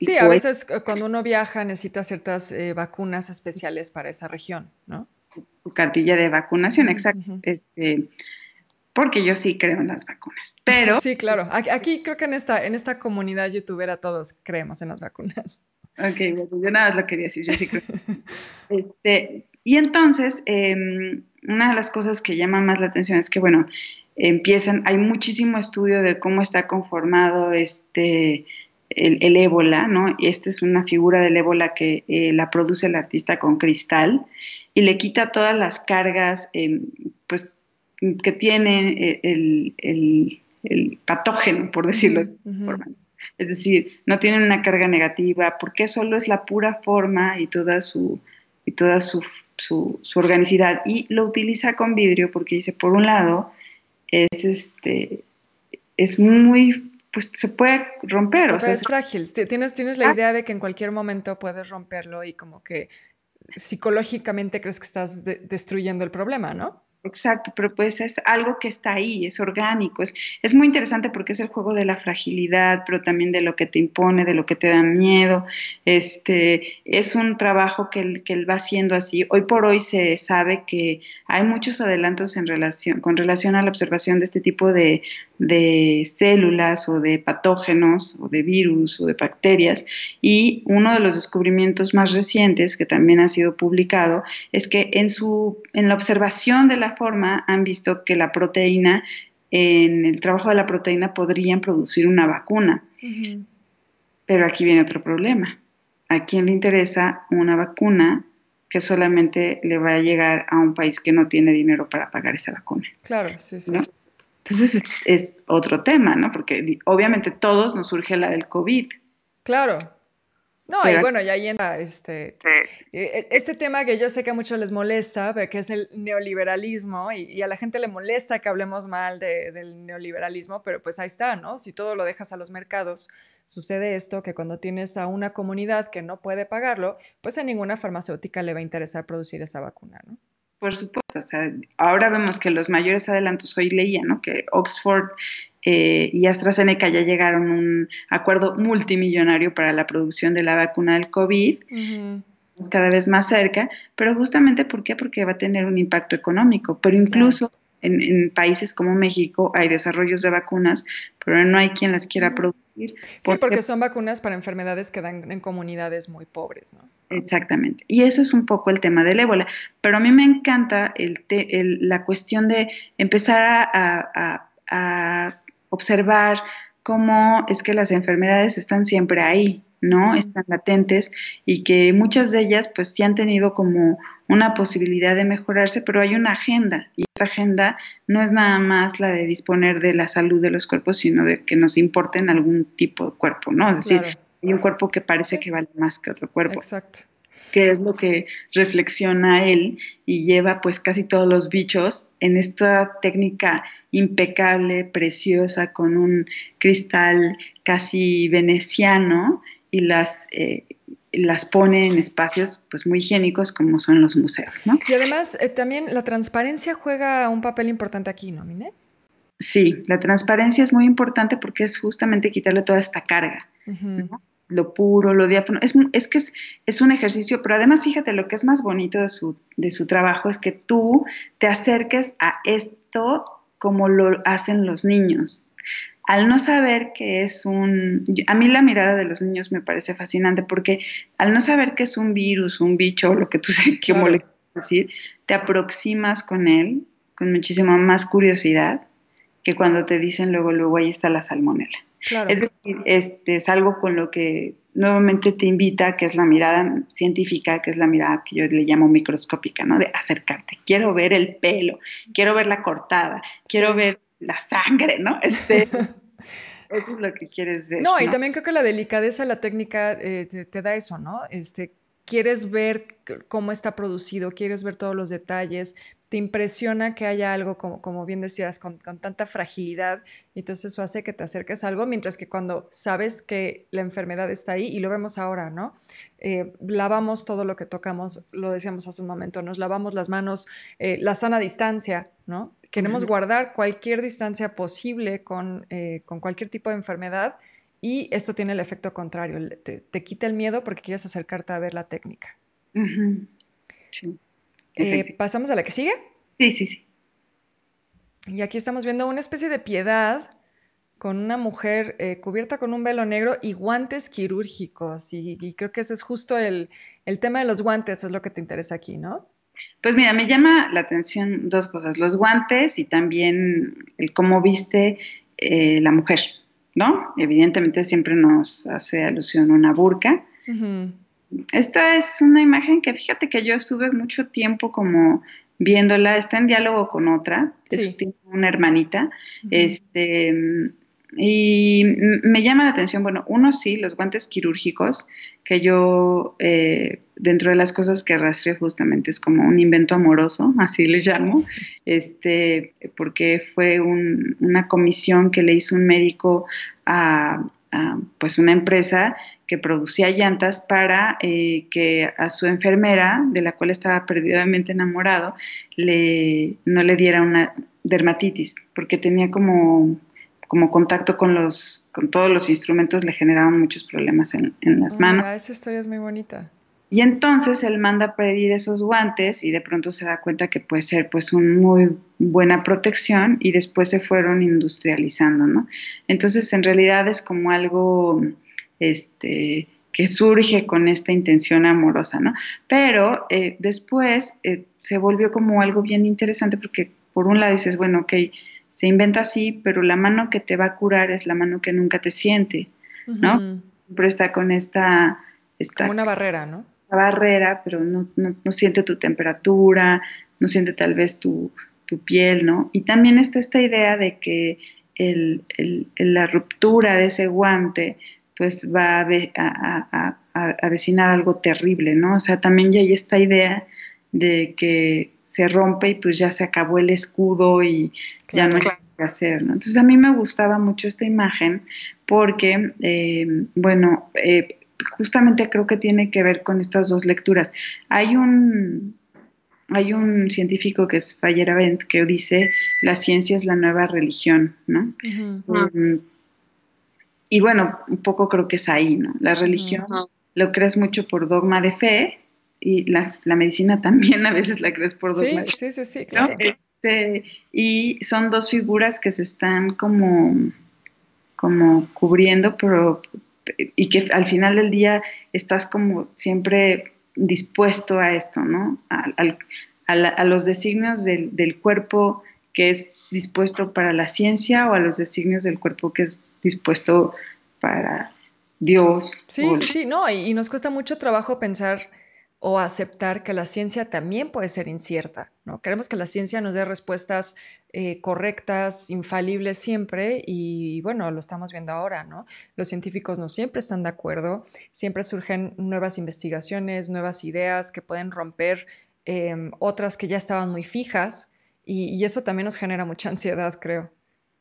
Sí, a o veces cuando uno viaja necesita ciertas vacunas especiales para esa región, ¿no? su cartilla de vacunación, Ujú, exacto. ujú. Porque yo sí creo en las vacunas, pero, Sí, claro. Aquí creo que en esta comunidad youtubera todos creemos en las vacunas. ok, bueno, yo nada más lo quería decir, yo sí creo. Y entonces, una de las cosas que llama más la atención es que, bueno, hay muchísimo estudio de cómo está conformado el ébola, ¿no? Y esta es una figura del ébola que la produce el artista con cristal y le quita todas las cargas, pues, que tiene el patógeno, por decirlo de Ujú, alguna ujú. forma. Es decir, no tienen una carga negativa, porque solo es la pura forma y toda su organicidad. Y lo utiliza con vidrio porque dice, por un lado, es es muy, pues se puede romper, o Romper sea, es frágil. Tienes la idea de que en cualquier momento puedes romperlo y como que psicológicamente crees que estás destruyendo el problema, ¿no? exacto, pero pues es algo que está ahí, es orgánico, es muy interesante porque es el juego de la fragilidad, pero también de lo que te impone, de lo que te da miedo. Es un trabajo que él va haciendo así. Hoy por hoy se sabe que hay muchos adelantos con relación a la observación de este tipo de células o de patógenos o de virus o de bacterias. Y uno de los descubrimientos más recientes, que también ha sido publicado, es que en la observación de la forma han visto que la proteína, en el trabajo de la proteína podrían producir una vacuna. Ujú. Pero aquí viene otro problema. ¿A quién le interesa una vacuna que solamente le va a llegar a un país que no tiene dinero para pagar esa vacuna? Claro, sí, ¿No? sí. Entonces es otro tema, ¿no? Porque obviamente todos nos surge la del COVID, Claro. No, y pero bueno, y ahí entra este tema que yo sé que a muchos les molesta, que es el neoliberalismo, y a la gente le molesta que hablemos mal del neoliberalismo, pero pues ahí está, ¿no? Si todo lo dejas a los mercados, sucede esto, que cuando tienes a una comunidad que no puede pagarlo, pues a ninguna farmacéutica le va a interesar producir esa vacuna, ¿no? por supuesto, o sea, ahora vemos que los mayores adelantos, hoy leía, ¿no? Que Oxford y AstraZeneca ya llegaron a un acuerdo multimillonario para la producción de la vacuna del COVID, Ujú. cada vez más cerca, pero justamente ¿por qué? Porque va a tener un impacto económico, pero Claro. incluso en países como México hay desarrollos de vacunas, pero no hay quien las quiera producir Sí, porque porque son vacunas para enfermedades que dan en comunidades muy pobres, ¿no? exactamente. Y eso es un poco el tema del ébola. Pero a mí me encanta la cuestión de empezar a observar cómo es que las enfermedades están siempre ahí, ¿no? Ujú. Están latentes y que muchas de ellas pues sí han tenido como una posibilidad de mejorarse, pero hay una agenda y esta agenda no es nada más la de disponer de la salud de los cuerpos, sino de que nos importen algún tipo de cuerpo, ¿no? Es decir, Claro, hay un cuerpo que parece sí, que vale más que otro cuerpo, exacto. que es lo que reflexiona él y lleva pues casi todos los bichos en esta técnica impecable, preciosa, con un cristal casi veneciano y las pone en espacios pues muy higiénicos como son los museos, ¿no? Y además, también la transparencia juega un papel importante aquí, ¿no, Mine? Sí, la transparencia es muy importante porque es justamente quitarle toda esta carga, Ujú. ¿no? Lo puro, lo diáfano. Es que es un ejercicio, pero además fíjate, lo que es más bonito de su trabajo es que tú te acerques a esto como lo hacen los niños. Al no saber que es a mí la mirada de los niños me parece fascinante porque al no saber que es un virus, un bicho, lo que tú sé, como le Claro, quieras decir, te aproximas con él con muchísima más curiosidad que cuando te dicen luego, luego ahí está la salmonela. Es claro. decir, es algo con lo que nuevamente te invita, que es la mirada científica, que es la mirada que yo le llamo microscópica, ¿no? De acercarte. Quiero ver el pelo, quiero ver la cortada, quiero Sí. ver la sangre, ¿no? Eso es lo que quieres ver, No, y ¿no? también creo que la delicadeza de la técnica te da eso, ¿no? Quieres ver cómo está producido, quieres ver todos los detalles, te impresiona que haya algo, como bien decías, con tanta fragilidad, y entonces eso hace que te acerques a algo, mientras que cuando sabes que la enfermedad está ahí, y lo vemos ahora, ¿no? Lavamos todo lo que tocamos, lo decíamos hace un momento, nos lavamos las manos, la sana distancia, ¿no? Queremos Ujú. guardar cualquier distancia posible con cualquier tipo de enfermedad y esto tiene el efecto contrario, te quita el miedo porque quieres acercarte a ver la técnica. Ujú. Sí, efectivamente. Pasamos a la que sigue. Sí, sí, sí. Y aquí estamos viendo una especie de piedad con una mujer cubierta con un velo negro y guantes quirúrgicos. Y creo que ese es justo el tema de los guantes, es lo que te interesa aquí, ¿no? Pues mira, me llama la atención dos cosas, los guantes y también el cómo viste la mujer, ¿no? Evidentemente siempre nos hace alusión a una burka. Ujú. Esta es una imagen que fíjate que yo estuve mucho tiempo como viéndola, está en diálogo con otra, Sí. tiene una hermanita, Ujú. este, y me llama la atención, bueno, uno sí, los guantes quirúrgicos, que yo dentro de las cosas que rastreo justamente es como un invento amoroso, así les llamo, porque fue una comisión que le hizo un médico a pues una empresa que producía llantas para que a su enfermera, de la cual estaba perdidamente enamorado, no le diera una dermatitis, porque tenía como contacto con todos los instrumentos, le generaban muchos problemas en las Oh, manos. mira, esa historia es muy bonita. Y entonces él manda a pedir esos guantes y de pronto se da cuenta que puede ser pues una muy buena protección y después se fueron industrializando, ¿no? Entonces en realidad es como algo que surge con esta intención amorosa, ¿no? Pero después se volvió como algo bien interesante porque por un lado dices, bueno, ok, se inventa así, pero la mano que te va a curar es la mano que nunca te siente, ¿no? Ujú. Siempre está con Como esta una barrera, ¿no? barrera, pero no siente tu temperatura, no siente tal vez tu piel, ¿no? Y también está esta idea de que la ruptura de ese guante pues va a avecinar algo terrible, ¿no? O sea, también ya hay esta idea de que se rompe y pues ya se acabó el escudo y ya no hay Claro. que hacer, ¿no? Entonces a mí me gustaba mucho esta imagen porque, bueno, justamente creo que tiene que ver con estas dos lecturas. Hay un, hay un científico que es Feyerabend que dice la ciencia es la nueva religión, ¿no? Ujú. Y bueno, un poco creo que es ahí, ¿no? La Ujú. religión lo crees mucho por dogma de fe y la medicina también a veces la crees por dogma de Sí, fe, sí, sí, sí, ¿no? claro. Y son dos figuras que se están como cubriendo, pero y que al final del día estás como siempre dispuesto a esto, ¿no? A los designios del cuerpo que es dispuesto para la ciencia o a los designios del cuerpo que es dispuesto para Dios. Sí, sí, sí, no, y nos cuesta mucho trabajo pensar o aceptar que la ciencia también puede ser incierta, ¿no? Queremos que la ciencia nos dé respuestas correctas, infalibles siempre, y bueno, lo estamos viendo ahora, ¿no? Los científicos no siempre están de acuerdo, siempre surgen nuevas investigaciones, nuevas ideas que pueden romper otras que ya estaban muy fijas, y eso también nos genera mucha ansiedad, creo.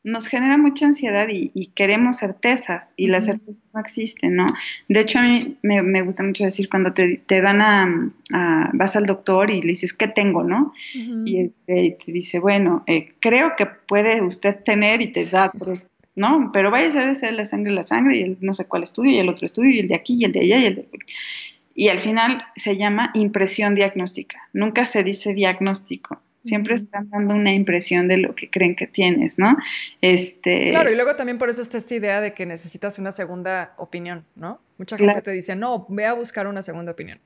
Nos genera mucha ansiedad y queremos certezas y las Ujú, certezas no existen, ¿no? De hecho, a mí me gusta mucho decir cuando te van vas al doctor y le dices, ¿qué tengo, no? ujú. Y te dice, bueno, creo que puede usted tener y te da tres, ¿no? Pero vaya a hacer la sangre y el no sé cuál estudio y el otro estudio y el de aquí y el de allá y el de... Y al final se llama impresión diagnóstica. Nunca se dice diagnóstico. Siempre Ujú. están dando una impresión de lo que creen que tienes, ¿no? Claro, y Este, luego también por eso está esta idea de que necesitas una segunda opinión, ¿no? Mucha gente claro. te dice, no, ve a buscar una segunda opinión.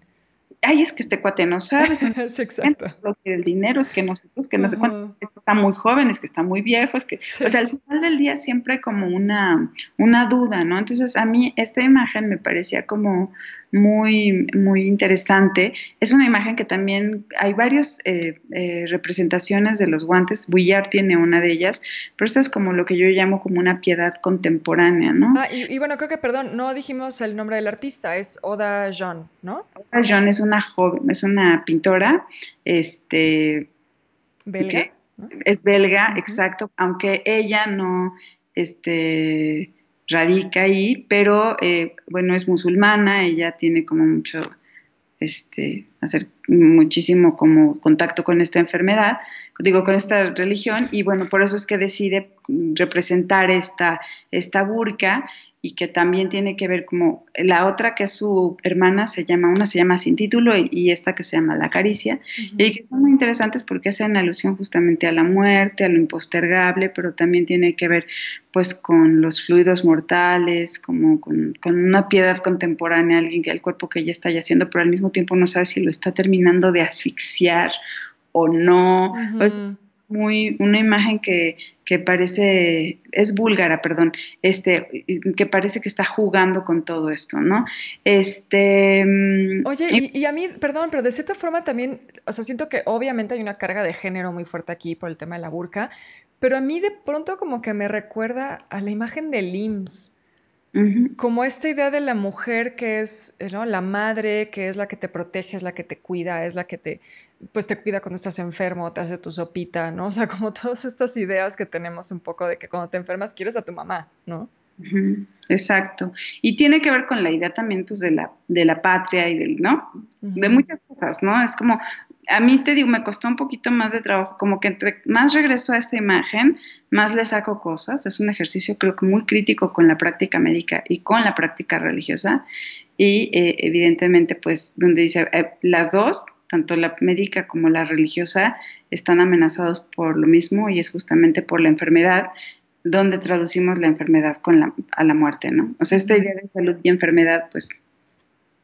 Ay, es que este cuate no sabe, es un Es gente, exacto. solo quiere el dinero, es que no sé qué, es que no sé cuánto, Ajá. es que está muy joven, es que está muy viejo, es que, o Sí. sea, al final del día siempre hay como una duda, ¿no? Entonces, a mí esta imagen me parecía como muy interesante. Es una imagen que también hay varias representaciones de los guantes. Vuillard tiene una de ellas, pero esta es como lo que yo llamo como una piedad contemporánea, ¿no? Ah, y bueno, creo que, perdón, no dijimos el nombre del artista, es Oda John, ¿no? Joan es una joven, es una pintora, este, Belga, que ¿no? es belga, Ujú. exacto, aunque ella no radica ahí, pero bueno, es musulmana, ella tiene como mucho, hacer muchísimo como contacto con esta enfermedad, digo, con esta religión, y bueno, por eso es que decide representar esta burka y que también tiene que ver como la otra que es su hermana una se llama Sin Título y esta que se llama La Caricia, y Ujú. que son muy interesantes porque hacen alusión justamente a la muerte, a lo impostergable, pero también tiene que ver pues con los fluidos mortales, como con una piedad contemporánea, alguien que el cuerpo que ya está yaciendo, pero al mismo tiempo no sabe si lo está terminando de asfixiar o no. Es Ujú. una imagen que parece, es búlgara, perdón, que parece que está jugando con todo esto, ¿no? Oye, y a mí, perdón, pero de cierta forma también, o sea, siento que obviamente hay una carga de género muy fuerte aquí por el tema de la burka, pero a mí de pronto como que me recuerda a la imagen del IMSS, ujú. como esta idea de la mujer que es, ¿no? La madre, que es la que te protege, es la que te cuida, es la que pues te cuida cuando estás enfermo, te hace tu sopita, ¿no? O sea, como todas estas ideas que tenemos un poco de que cuando te enfermas quieres a tu mamá, ¿no? Ujú, exacto. Y tiene que ver con la idea también, pues, de la patria y del, ¿no? De Ujú. muchas cosas, ¿no? Es como, a mí te digo, me costó un poquito más de trabajo, como que entre más regreso a esta imagen, más le saco cosas. Es un ejercicio, creo que muy crítico con la práctica médica y con la práctica religiosa. Y evidentemente, pues, donde dice, las dos, tanto la médica como la religiosa, están amenazados por lo mismo y es justamente por la enfermedad donde traducimos la enfermedad a la muerte, ¿no? O sea, esta Ujú. idea de salud y enfermedad, pues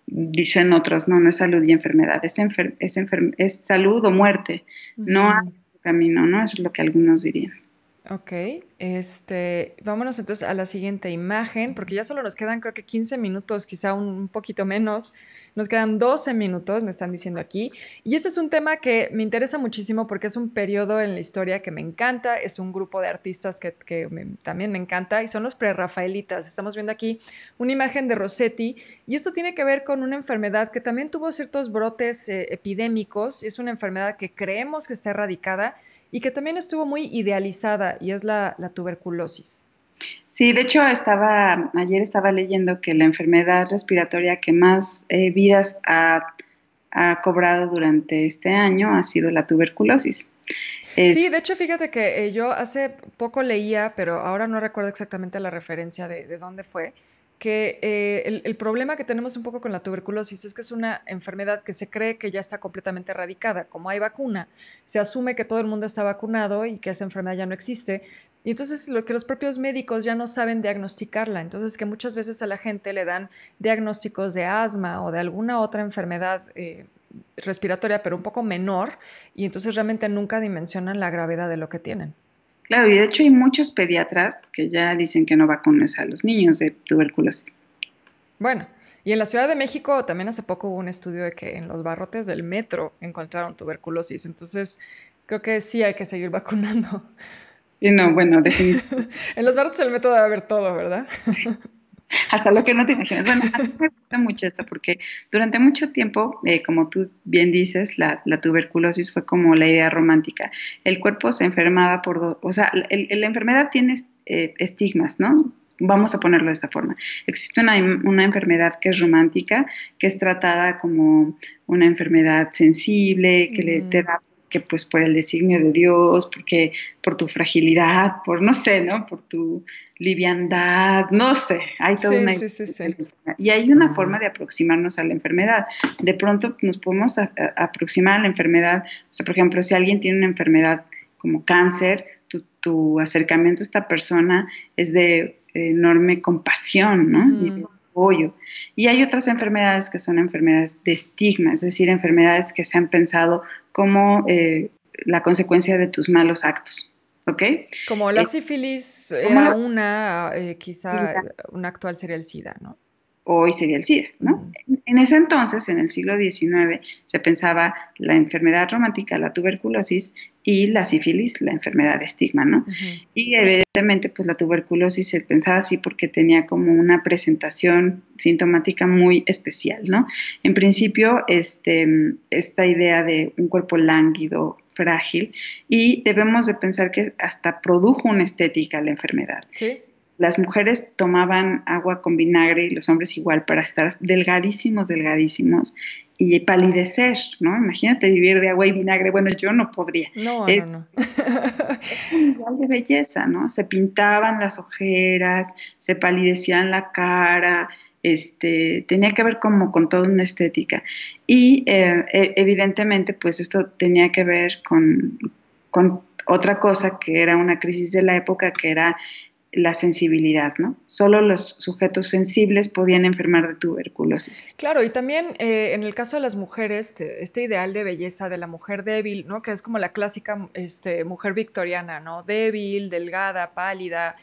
dicen otros, no, no es salud y enfermedad, es salud o muerte, no hay Ujú. otro camino, ¿no? Eso es lo que algunos dirían. Ok, vámonos entonces a la siguiente imagen, porque ya solo nos quedan creo que 15 minutos, quizá un poquito menos. Nos quedan 12 minutos, me están diciendo aquí. Y este es un tema que me interesa muchísimo porque es un periodo en la historia que me encanta, es un grupo de artistas que también me encanta y son los prerrafaelitas. Estamos viendo aquí una imagen de Rossetti y esto tiene que ver con una enfermedad que también tuvo ciertos brotes epidémicos. Es una enfermedad que creemos que está erradicada y que también estuvo muy idealizada y es la tuberculosis. Sí, de hecho, ayer estaba leyendo que la enfermedad respiratoria que más vidas ha cobrado durante este año ha sido la tuberculosis. Sí, Es, de hecho, fíjate que yo hace poco leía, pero ahora no recuerdo exactamente la referencia de dónde fue, que el problema que tenemos un poco con la tuberculosis es que es una enfermedad que se cree que ya está completamente erradicada. Como hay vacuna, se asume que todo el mundo está vacunado y que esa enfermedad ya no existe, Y entonces lo que los propios médicos ya no saben diagnosticarla, entonces que muchas veces a la gente le dan diagnósticos de asma o de alguna otra enfermedad respiratoria, pero un poco menor, y entonces realmente nunca dimensionan la gravedad de lo que tienen. Claro, y de hecho hay muchos pediatras que ya dicen que no vacunes a los niños de tuberculosis. Bueno, y en la Ciudad de México también hace poco hubo un estudio de que en los barrotes del metro encontraron tuberculosis, entonces creo que sí hay que seguir vacunando. Sí, no, bueno, definitivamente. En los barrotes del metro debe haber todo, ¿verdad? Hasta lo que no te imaginas. Bueno, a mí me gusta mucho esto porque durante mucho tiempo, como tú bien dices, la tuberculosis fue como la idea romántica. El cuerpo se enfermaba o sea, la enfermedad tiene estigmas, ¿no? Vamos a ponerlo de esta forma. Existe una enfermedad que es romántica, que es tratada como una enfermedad sensible, te Ujú. da que pues por el designio de Dios, porque por tu fragilidad, por no sé, ¿no? Por tu liviandad, no sé, hay toda Sí, una sí, sí, sí. y hay una forma de aproximarnos a la enfermedad. De pronto nos podemos aproximar a la enfermedad, o sea, por ejemplo, si alguien tiene una enfermedad como cáncer, tu acercamiento a esta persona es de enorme compasión, ¿no? Y de Ujú. apoyo. Y hay otras enfermedades que son enfermedades de estigma, es decir, enfermedades que se han pensado como la consecuencia de tus malos actos, ¿ok? Como la sífilis Como era la una, quizá una actual sería el SIDA, ¿no? hoy sería el SIDA, ¿no? Ujú. En ese entonces, en el siglo XIX, se pensaba la enfermedad romántica, la tuberculosis, y la sífilis, la enfermedad de estigma, ¿no? Ujú. Y evidentemente, pues la tuberculosis se pensaba así porque tenía como una presentación sintomática muy especial, ¿no? En principio, esta idea de un cuerpo lánguido, frágil, y debemos de pensar que hasta produjo una estética la enfermedad. Sí. Las mujeres tomaban agua con vinagre y los hombres igual para estar delgadísimos, delgadísimos y palidecer, ¿no? Imagínate vivir de agua y vinagre. Bueno, yo no podría. No, Es no, no. un ideal de belleza, ¿no? Se pintaban las ojeras, se palidecían la cara, tenía que ver como con toda una estética. Y evidentemente, pues esto tenía que ver con otra cosa que era una crisis de la época, que era la sensibilidad, ¿no? Solo los sujetos sensibles podían enfermar de tuberculosis. Claro, y también en el caso de las mujeres, este ideal de belleza de la mujer débil, ¿no? Que es como la clásica mujer victoriana, ¿no? Débil, delgada, pálida.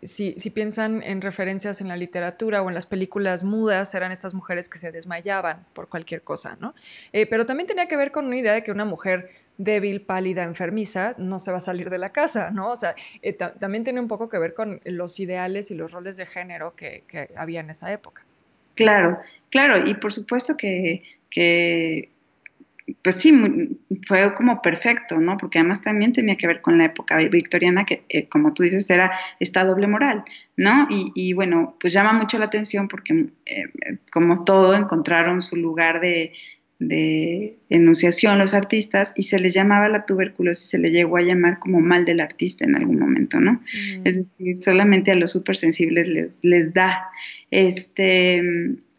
Si piensan en referencias en la literatura o en las películas mudas, eran estas mujeres que se desmayaban por cualquier cosa, ¿no? Pero también tenía que ver con una idea de que una mujer débil, pálida, enfermiza, no se va a salir de la casa, ¿no? O sea, también tiene un poco que ver con los ideales y los roles de género que había en esa época. Claro, claro, y por supuesto que pues sí, fue como perfecto, ¿no? Porque además también tenía que ver con la época victoriana, que como tú dices, era esta doble moral, ¿no? Y bueno, pues llama mucho la atención porque como todo encontraron su lugar de enunciación los artistas y se les llamaba la tuberculosis, se le llegó a llamar como mal del artista en algún momento, ¿no? Mm. Es decir, solamente a los supersensibles les da. Este,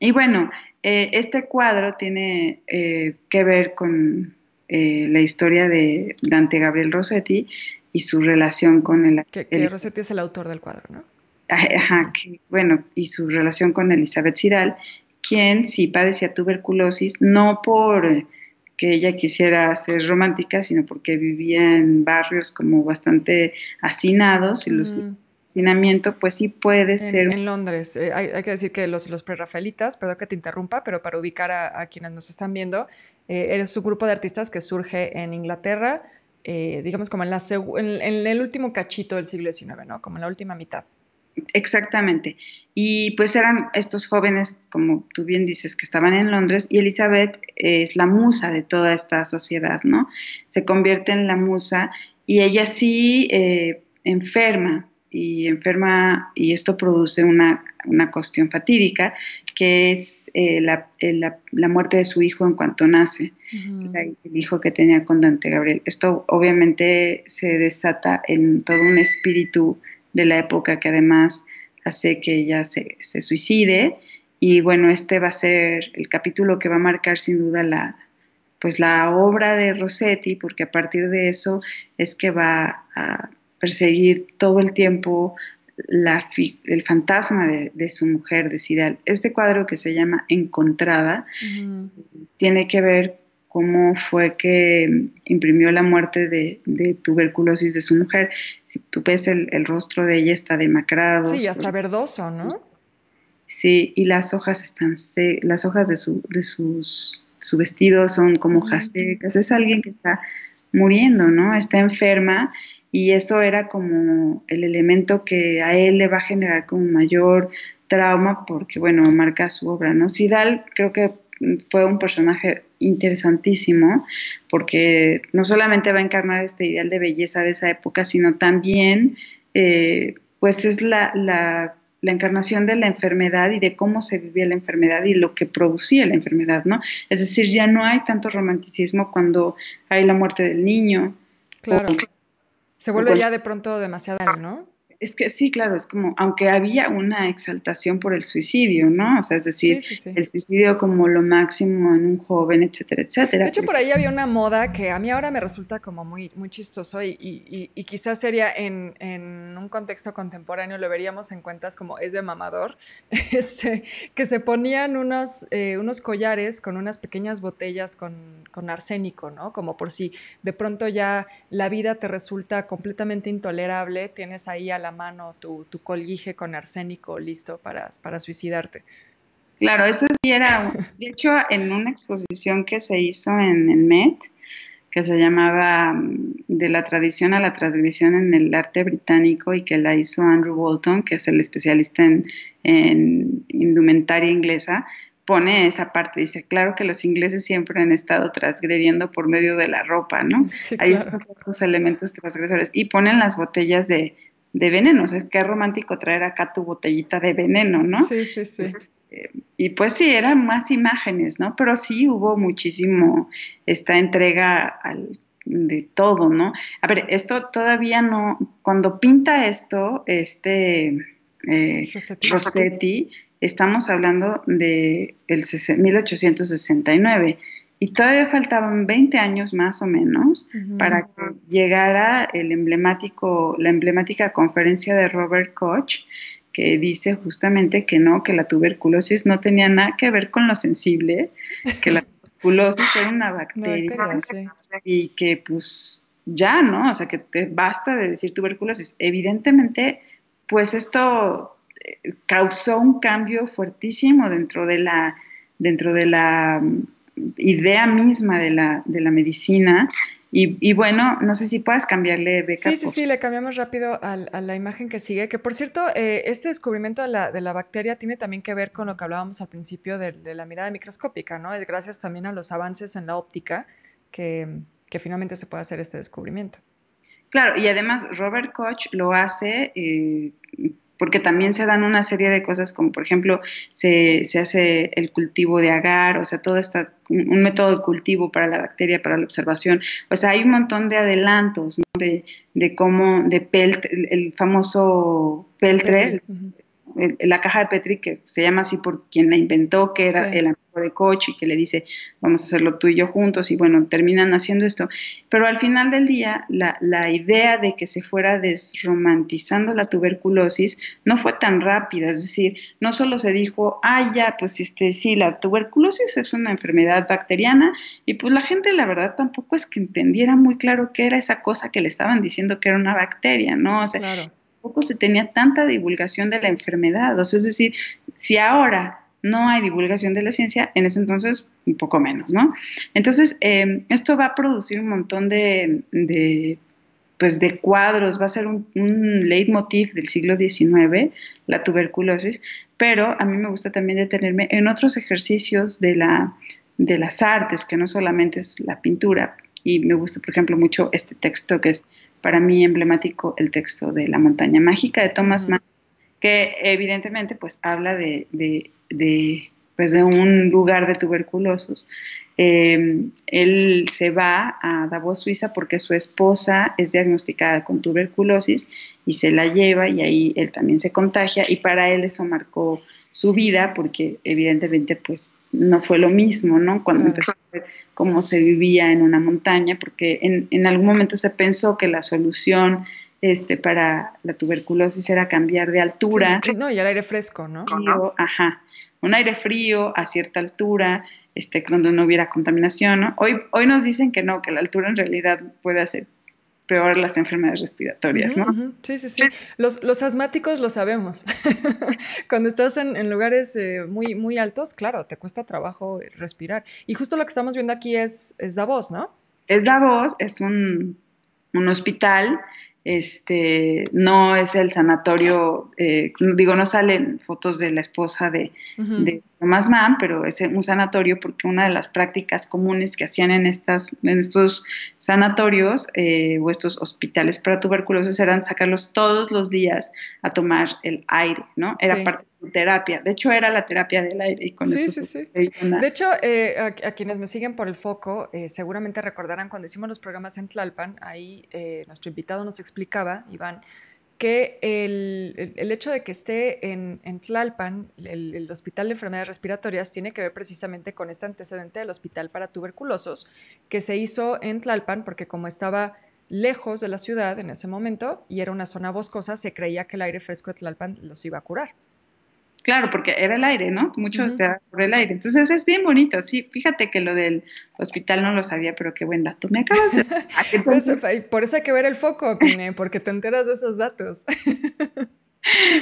y bueno, este cuadro tiene que ver con la historia de Dante Gabriel Rossetti y su relación con Que Rossetti es el autor del cuadro, ¿no? ajá, Ujú. bueno, y su relación con Elizabeth Sidal, quien sí padecía tuberculosis, no por que ella quisiera ser romántica, sino porque vivía en barrios como bastante hacinados y el Mm. hacinamiento pues sí puede ser. En Londres, hay que decir que los prerrafaelitas, perdón que te interrumpa, pero para ubicar a quienes nos están viendo, eres un grupo de artistas que surge en Inglaterra, digamos como en el último cachito del siglo XIX, ¿no? Como en la última mitad. Exactamente. Y pues eran estos jóvenes, como tú bien dices, que estaban en Londres y Elizabeth es la musa de toda esta sociedad, ¿no? Se convierte en la musa y ella sí enferma y esto produce una cuestión fatídica que es la muerte de su hijo en cuanto nace, Ujú. el hijo que tenía con Dante Gabriel. Esto obviamente se desata en todo un espíritu de la época que además hace que ella se suicide. Y bueno, este va a ser el capítulo que va a marcar sin duda pues la obra de Rossetti, porque a partir de eso es que va perseguir todo el tiempo el fantasma de su mujer, de Sidal. Este cuadro que se llama Encontrada tiene que ver cómo fue que imprimió la muerte de tuberculosis de su mujer. Si tú ves el rostro de ella está demacrado. Sí, hasta verdoso, ¿no? Sí, y las hojas las hojas su vestido son como hojas secas. Es alguien que está muriendo, ¿no? Está enferma y eso era como el elemento que a él le va a generar como mayor trauma porque, bueno, marca su obra, ¿no? Sidal creo que fue un personaje interesantísimo porque no solamente va a encarnar este ideal de belleza de esa época, sino también, pues es la encarnación de la enfermedad y de cómo se vivía la enfermedad y lo que producía la enfermedad, ¿no? Es decir, ya no hay tanto romanticismo cuando hay la muerte del niño. Claro. Se vuelve ya de pronto demasiado, ¿no? Es que sí, claro, es como, aunque había una exaltación por el suicidio, ¿no? O sea, es decir, Sí. el suicidio como lo máximo en un joven, etcétera, etcétera. De hecho, por ahí había una moda que a mí ahora me resulta como muy, muy chistoso y quizás sería en un contexto contemporáneo lo veríamos en cuentas como es de mamador, que se ponían unos collares con unas pequeñas botellas con arsénico, ¿no? Como por si de pronto ya la vida te resulta completamente intolerable, tienes ahí a la mano tu colguije con arsénico listo para suicidarte. Claro, eso sí era, de hecho, en una exposición que se hizo en el Met, que se llamaba De la tradición a la transgresión en el arte británico y que la hizo Andrew Bolton, que es el especialista en indumentaria inglesa, pone esa parte, dice, claro que los ingleses siempre han estado transgrediendo por medio de la ropa, ¿no? Sí, Hay claro. esos elementos transgresores y ponen las botellas de veneno, o sea, es que es romántico traer acá tu botellita de veneno, ¿no? Sí. Y pues sí, eran más imágenes, ¿no? Pero sí hubo muchísimo esta entrega de todo, ¿no? A ver, esto todavía no, cuando pinta esto, Rossetti. Rossetti, estamos hablando de 1869 y todavía faltaban 20 años más o menos para que llegara la emblemática conferencia de Robert Koch, que dice justamente que no, que la tuberculosis no tenía nada que ver con lo sensible, que la tuberculosis era una bacteria, Sí. y que pues ya, ¿no? O sea, que te basta de decir tuberculosis. Evidentemente, pues esto causó un cambio fuertísimo dentro de la idea misma de la medicina. Y bueno, no sé si puedas cambiarle, Beca, Sí, le cambiamos rápido a la imagen que sigue, que por cierto, este descubrimiento de la bacteria tiene también que ver con lo que hablábamos al principio de la mirada microscópica, ¿no? Es gracias también a los avances en la óptica que finalmente se puede hacer este descubrimiento. Claro, y además Robert Koch lo hace porque también se dan una serie de cosas como por ejemplo se hace el cultivo de agar, o sea, todo está un método de cultivo para la bacteria, para la observación, o sea, hay un montón de adelantos, ¿no? De cómo, el famoso peltre, la caja de Petri, que se llama así por quien la inventó, que era el amigo de Koch y que le dice, vamos a hacerlo tú y yo juntos, y bueno, terminan haciendo esto. Pero al final del día, la idea de que se fuera desromantizando la tuberculosis no fue tan rápida, es decir, no solo se dijo, ya, pues sí, la tuberculosis es una enfermedad bacteriana, y pues la gente, la verdad, tampoco es que entendiera muy claro qué era esa cosa que le estaban diciendo que era una bacteria, ¿no? O sea, claro. Tampoco se tenía tanta divulgación de la enfermedad. O sea, es decir, si ahora no hay divulgación de la ciencia, en ese entonces un poco menos, ¿no? Entonces, esto va a producir un montón pues de cuadros, va a ser un leitmotiv del siglo XIX, la tuberculosis, pero a mí me gusta también detenerme en otros ejercicios de las artes, que no solamente es la pintura, y me gusta, por ejemplo, mucho este texto que es para mí emblemático, el texto de La montaña mágica de Thomas Mann, que evidentemente pues habla pues, de un lugar de tuberculosos. Él se va a Davos, Suiza, porque su esposa es diagnosticada con tuberculosis y se la lleva y ahí él también se contagia y para él eso marcó su vida porque evidentemente pues no fue lo mismo, ¿no? Cuando empezó a ver cómo se vivía en una montaña, porque en algún momento se pensó que la solución para la tuberculosis era cambiar de Sí, altura. no, y el aire fresco, ¿no? Frío, ajá, un aire frío a cierta altura, donde no hubiera contaminación, ¿no? Hoy nos dicen que no, que la altura en realidad puede hacer peor las enfermedades respiratorias, Ujú, ¿no? ujú. Sí, sí, sí. Los asmáticos lo sabemos. Cuando estás en lugares muy, muy altos, claro, te cuesta trabajo respirar. Y justo lo que estamos viendo aquí es Davos, ¿no? Es Davos, es un hospital, no es el sanatorio, digo, no salen fotos de la esposa Ujú. de Thomas Mann, pero es un sanatorio porque una de las prácticas comunes que hacían en estos sanatorios o estos hospitales para tuberculosis eran sacarlos todos los días a tomar el aire, ¿no? Era Sí. parte de su terapia. De hecho, era la terapia del aire y con Sí, esto sí, se sí. veía De una. hecho, a quienes me siguen por el foco, seguramente recordarán cuando hicimos los programas en Tlalpan, ahí nuestro invitado nos explicaba, Iván, que el hecho de que esté en Tlalpan, el Hospital de Enfermedades Respiratorias, tiene que ver precisamente con este antecedente del Hospital para Tuberculosos, que se hizo en Tlalpan porque como estaba lejos de la ciudad en ese momento y era una zona boscosa, se creía que el aire fresco de Tlalpan los iba a curar. Claro, porque era el aire, ¿no? Mucho Ujú. te da por el aire. Entonces es bien bonito, sí. Fíjate que lo del hospital no lo sabía, pero qué buen dato. Me acabas de. Pues, Entonces, por eso hay que ver el foco, Pine, porque te enteras de esos datos.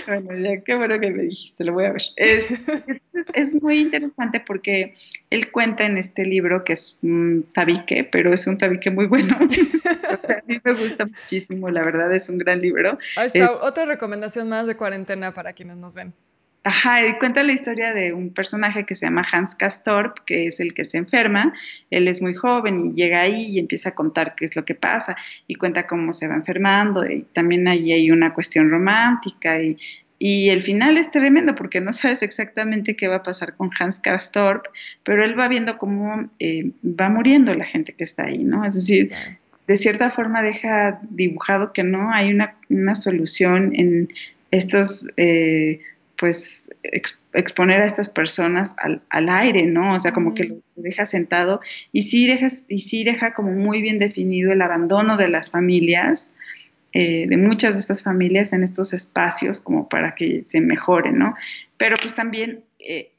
bueno, ya qué bueno que me dijiste, lo voy a ver. Es muy interesante porque él cuenta en este libro que es un tabique, pero es un tabique muy bueno. O sea, a mí me gusta muchísimo, la verdad es un gran libro. Ahí está, otra recomendación más de cuarentena para quienes nos ven. Ajá, y cuenta la historia de un personaje que se llama Hans Castorp, que es el que se enferma. Él es muy joven y llega ahí y empieza a contar qué es lo que pasa y cuenta cómo se va enfermando. Y también ahí hay una cuestión romántica y el final es tremendo porque no sabes exactamente qué va a pasar con Hans Castorp, pero él va viendo cómo va muriendo la gente que está ahí, ¿no? Es decir, Claro. de cierta forma deja dibujado que no hay una solución en estos, pues, exponer a estas personas al aire, ¿no? O sea, como que lo deja sentado y sí deja como muy bien definido el abandono de las familias, de muchas de estas familias en estos espacios como para que se mejoren, ¿no? Pero pues también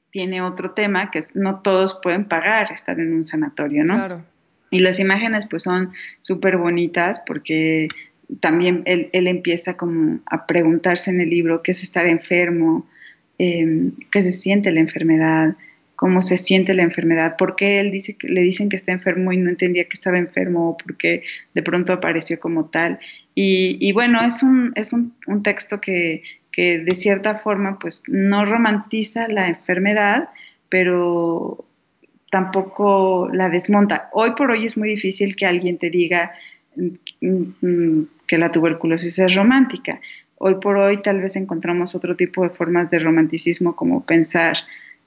tiene otro tema que es no todos pueden pagar estar en un sanatorio, ¿no? Claro. Y las imágenes pues son súper bonitas porque también él empieza como a preguntarse en el libro qué es estar enfermo, qué se siente la enfermedad, cómo se siente la enfermedad, por qué él dice que le dicen que está enfermo y no entendía que estaba enfermo o por qué de pronto apareció como tal. Y bueno, es un texto que de cierta forma pues no romantiza la enfermedad, pero tampoco la desmonta. Hoy por hoy es muy difícil que alguien te diga que la tuberculosis es romántica. Hoy por hoy tal vez encontramos otro tipo de formas de romanticismo como pensar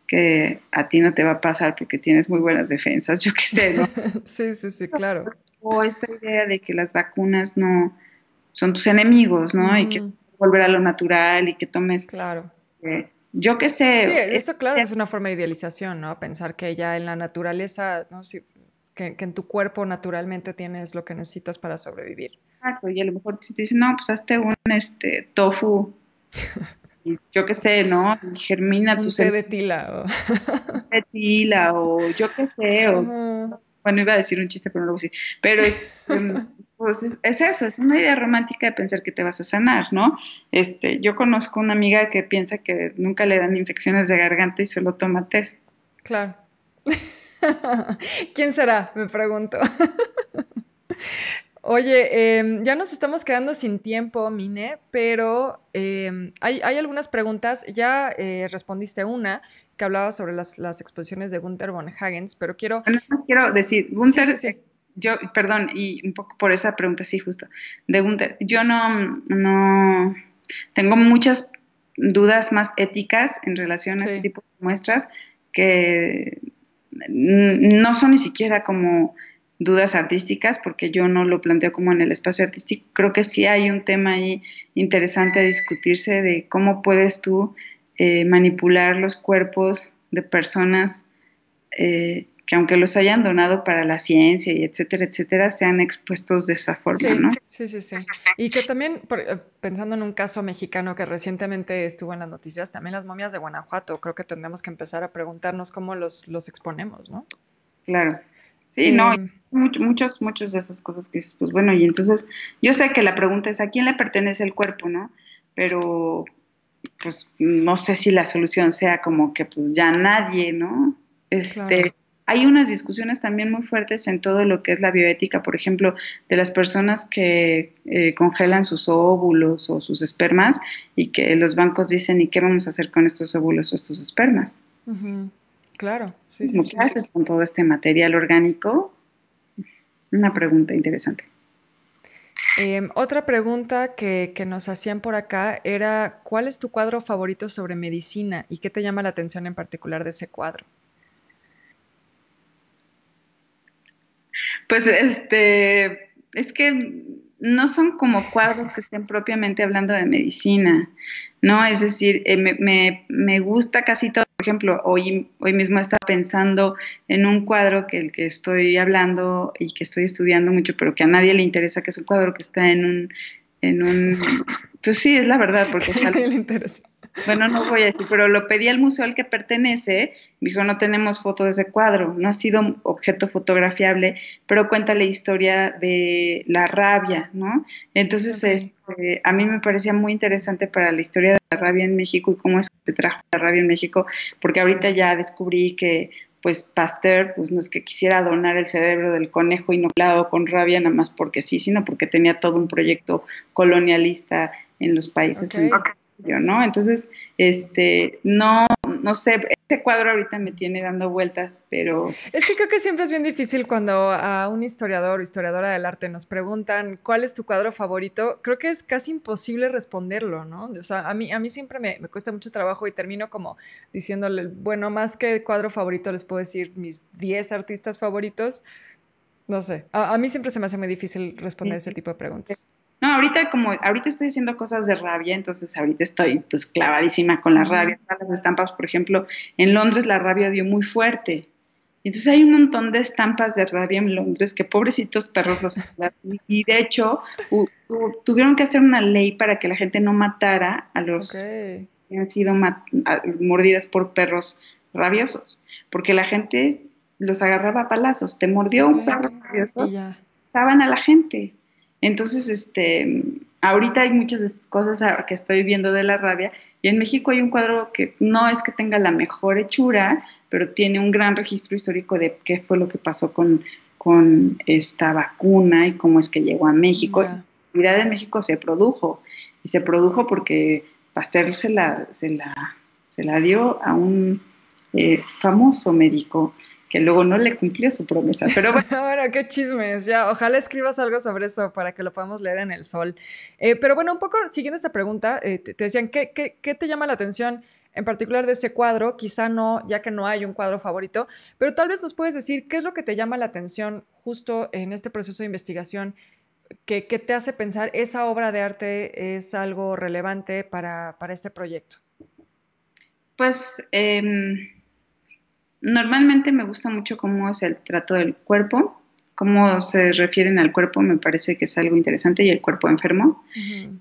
que a ti no te va a pasar porque tienes muy buenas defensas, yo qué sé, ¿no? Sí, sí, sí, claro. O esta idea de que las vacunas no son tus enemigos, ¿no? Y que Ujú. volver a lo natural y que tomes, Claro. yo qué Sí, sé, eso claro que es una forma de idealización, ¿no? Pensar que ya en la naturaleza, ¿no? Sí, que en tu cuerpo naturalmente tienes lo que necesitas para sobrevivir. exacto, y a lo mejor si te dicen, no, pues hazte un tofu, y yo qué sé, ¿no? Y germina Un tu té semilla de tila. de tila, o yo qué sé, o Ajá. bueno, iba a decir un chiste, pero no lo voy a decir. Pero pues es eso, es una idea romántica de pensar que te vas a sanar, ¿no? Yo conozco una amiga que piensa que nunca le dan infecciones de garganta y solo toma test. Claro. ¿Quién será? Me pregunto. Oye, ya nos estamos quedando sin tiempo, Mine, pero hay algunas preguntas. Ya respondiste una que hablaba sobre las exposiciones de Gunther von Hagens, pero quiero... Bueno, nada más quiero decir, Sí, sí, Gunther, sí. yo, perdón, y un poco por esa pregunta, sí, justo, de Gunther, yo no, tengo muchas dudas más éticas en relación a este Sí, tipo de muestras que no son ni siquiera como dudas artísticas, porque yo no lo planteo como en el espacio artístico. Creo que sí hay un tema ahí interesante a discutirse de cómo puedes tú manipular los cuerpos de personas que aunque los hayan donado para la ciencia y etcétera, sean expuestos de esa forma, ¿no? Sí, sí, sí, sí. Y que también, pensando en un caso mexicano que recientemente estuvo en las noticias, también las momias de Guanajuato, creo que tendremos que empezar a preguntarnos cómo los exponemos, ¿no? Claro. Sí, no, Em, muchos de esas cosas que dices, pues bueno, y entonces yo sé que la pregunta es ¿a quién le pertenece el cuerpo, no? Pero pues no sé si la solución sea como que pues ya nadie, ¿no? claro. Hay unas discusiones también muy fuertes en todo lo que es la bioética, por ejemplo, de las personas que congelan sus óvulos o sus espermas y que los bancos dicen, ¿y qué vamos a hacer con estos óvulos o estos espermas? Ujú. Claro, sí, sí, Como, ¿qué sí. haces con todo este material orgánico? Una pregunta interesante. Otra pregunta que nos hacían por acá era, ¿cuál es tu cuadro favorito sobre medicina y qué te llama la atención en particular de ese cuadro? Pues es que no son como cuadros que estén propiamente hablando de medicina, ¿no? Es decir, me gusta casi todo. Por ejemplo, hoy mismo estaba pensando en un cuadro que el que estoy hablando y que estoy estudiando mucho, pero que a nadie le interesa, que es un cuadro que está en un, pues sí, es la verdad, porque Que a está nadie le interesa. bueno, no voy a decir, pero lo pedí al museo al que pertenece, me dijo, no tenemos foto de ese cuadro, no ha sido un objeto fotografiable, pero cuenta la historia de la rabia, ¿no? Entonces, Ok. a mí me parecía muy interesante para la historia de la rabia en México y cómo es que se trajo la rabia en México, porque ahorita ya descubrí que pues Pasteur, pues no es que quisiera donar el cerebro del conejo inoculado con rabia nada más porque sí, sino porque tenía todo un proyecto colonialista en los países Ok. en desarrollo, ¿no? Entonces, no sé, ese cuadro ahorita me tiene dando vueltas, pero Es que creo que siempre es bien difícil cuando a un historiador o historiadora del arte nos preguntan cuál es tu cuadro favorito. Creo que es casi imposible responderlo, ¿no? O sea, a mí siempre me cuesta mucho trabajo y termino como diciéndole, bueno, más que cuadro favorito les puedo decir mis 10 artistas favoritos. No sé, a mí siempre se me hace muy difícil responder ese tipo de preguntas. no, ahorita estoy haciendo cosas de rabia, entonces ahorita estoy pues clavadísima con la rabia. Ujú. Todas las estampas, por ejemplo, en Londres la rabia dio muy fuerte. Entonces hay un montón de estampas de rabia en Londres que pobrecitos perros los y de hecho tuvieron que hacer una ley para que la gente no matara a Ok, los que han sido mordidas por perros rabiosos, porque la gente los agarraba a palazos. Te mordió ok. un perro Y rabioso, ya. estaban a la gente. Entonces, ahorita hay muchas cosas que estoy viendo de la rabia y en México hay un cuadro que no es que tenga la mejor hechura, pero tiene un gran registro histórico de qué fue lo que pasó con esta vacuna y cómo es que llegó a México. Ya. La realidad en México se produjo y se produjo porque Pasteur se la dio a un famoso médico que luego no le cumplió su promesa. Pero bueno, Ahora, qué chismes, ya. Ojalá escribas algo sobre eso para que lo podamos leer en el sol. Pero bueno, un poco siguiendo esta pregunta, te decían, ¿qué te llama la atención en particular de ese cuadro? Quizá no, ya que no hay un cuadro favorito, pero tal vez nos puedes decir qué es lo que te llama la atención justo en este proceso de investigación que te hace pensar esa obra de arte es algo relevante para este proyecto. pues normalmente me gusta mucho cómo es el trato del cuerpo, cómo se refieren al cuerpo, me parece que es algo interesante, y el cuerpo enfermo, Ujú.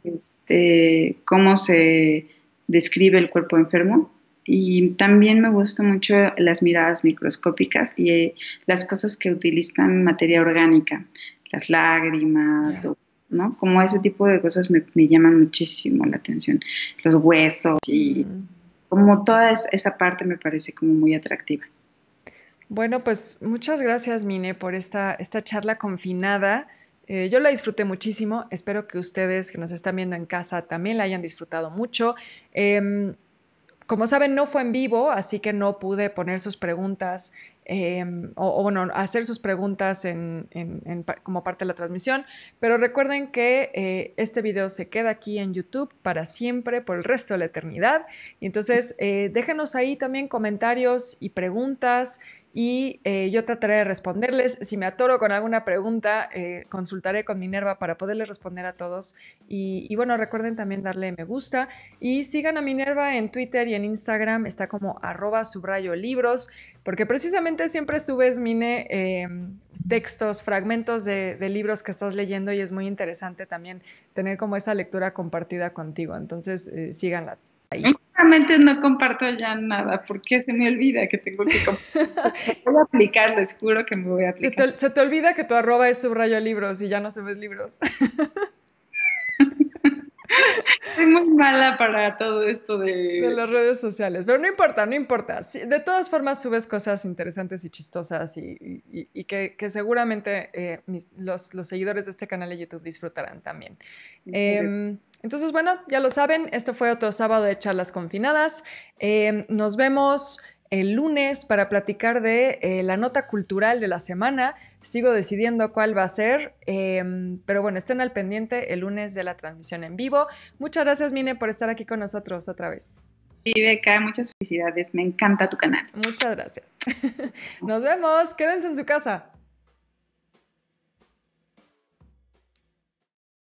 cómo se describe el cuerpo enfermo. Y también me gusta mucho las miradas microscópicas y las cosas que utilizan materia orgánica, las lágrimas, Ya. ¿no? Como ese tipo de cosas me llaman muchísimo la atención. Los huesos y Mm. como toda esa parte me parece como muy atractiva. Bueno, pues muchas gracias, Mine, por esta charla confinada. Yo la disfruté muchísimo. Espero que ustedes que nos están viendo en casa también la hayan disfrutado mucho. Em, Como saben, no fue en vivo, así que no pude poner sus preguntas o, bueno, hacer sus preguntas como parte de la transmisión. Pero recuerden que este video se queda aquí en YouTube para siempre, por el resto de la eternidad. Y entonces, déjenos ahí también comentarios y preguntas. y yo trataré de responderles. Si me atoro con alguna pregunta, consultaré con Minerva para poderles responder a todos. Y bueno, recuerden también darle me gusta y sigan a Minerva en Twitter y en Instagram, está como @subrayolibros, porque precisamente siempre subes, Mine, textos, fragmentos de libros que estás leyendo y es muy interesante también tener como esa lectura compartida contigo. Entonces, síganla ahí. Últimamente no comparto ya nada porque se me olvida que tengo que compartir. Me voy a aplicar, les juro que me voy a aplicar. Se te olvida que tu @ es @subrayolibros y ya no subes libros. Soy muy mala para todo esto De de... las redes sociales, pero no importa, no importa. Sí, de todas formas subes cosas interesantes y chistosas y que seguramente los seguidores de este canal de YouTube disfrutarán también. Muchas gracias. Entonces, bueno, ya lo saben, esto fue otro sábado de charlas confinadas. Nos vemos el lunes para platicar de la nota cultural de la semana. Sigo decidiendo cuál va a ser, pero bueno, estén al pendiente el lunes de la transmisión en vivo. Muchas gracias, Mine, por estar aquí con nosotros otra vez. Sí, Beca, muchas felicidades. Me encanta tu canal. Muchas gracias. Nos vemos. Quédense en su casa.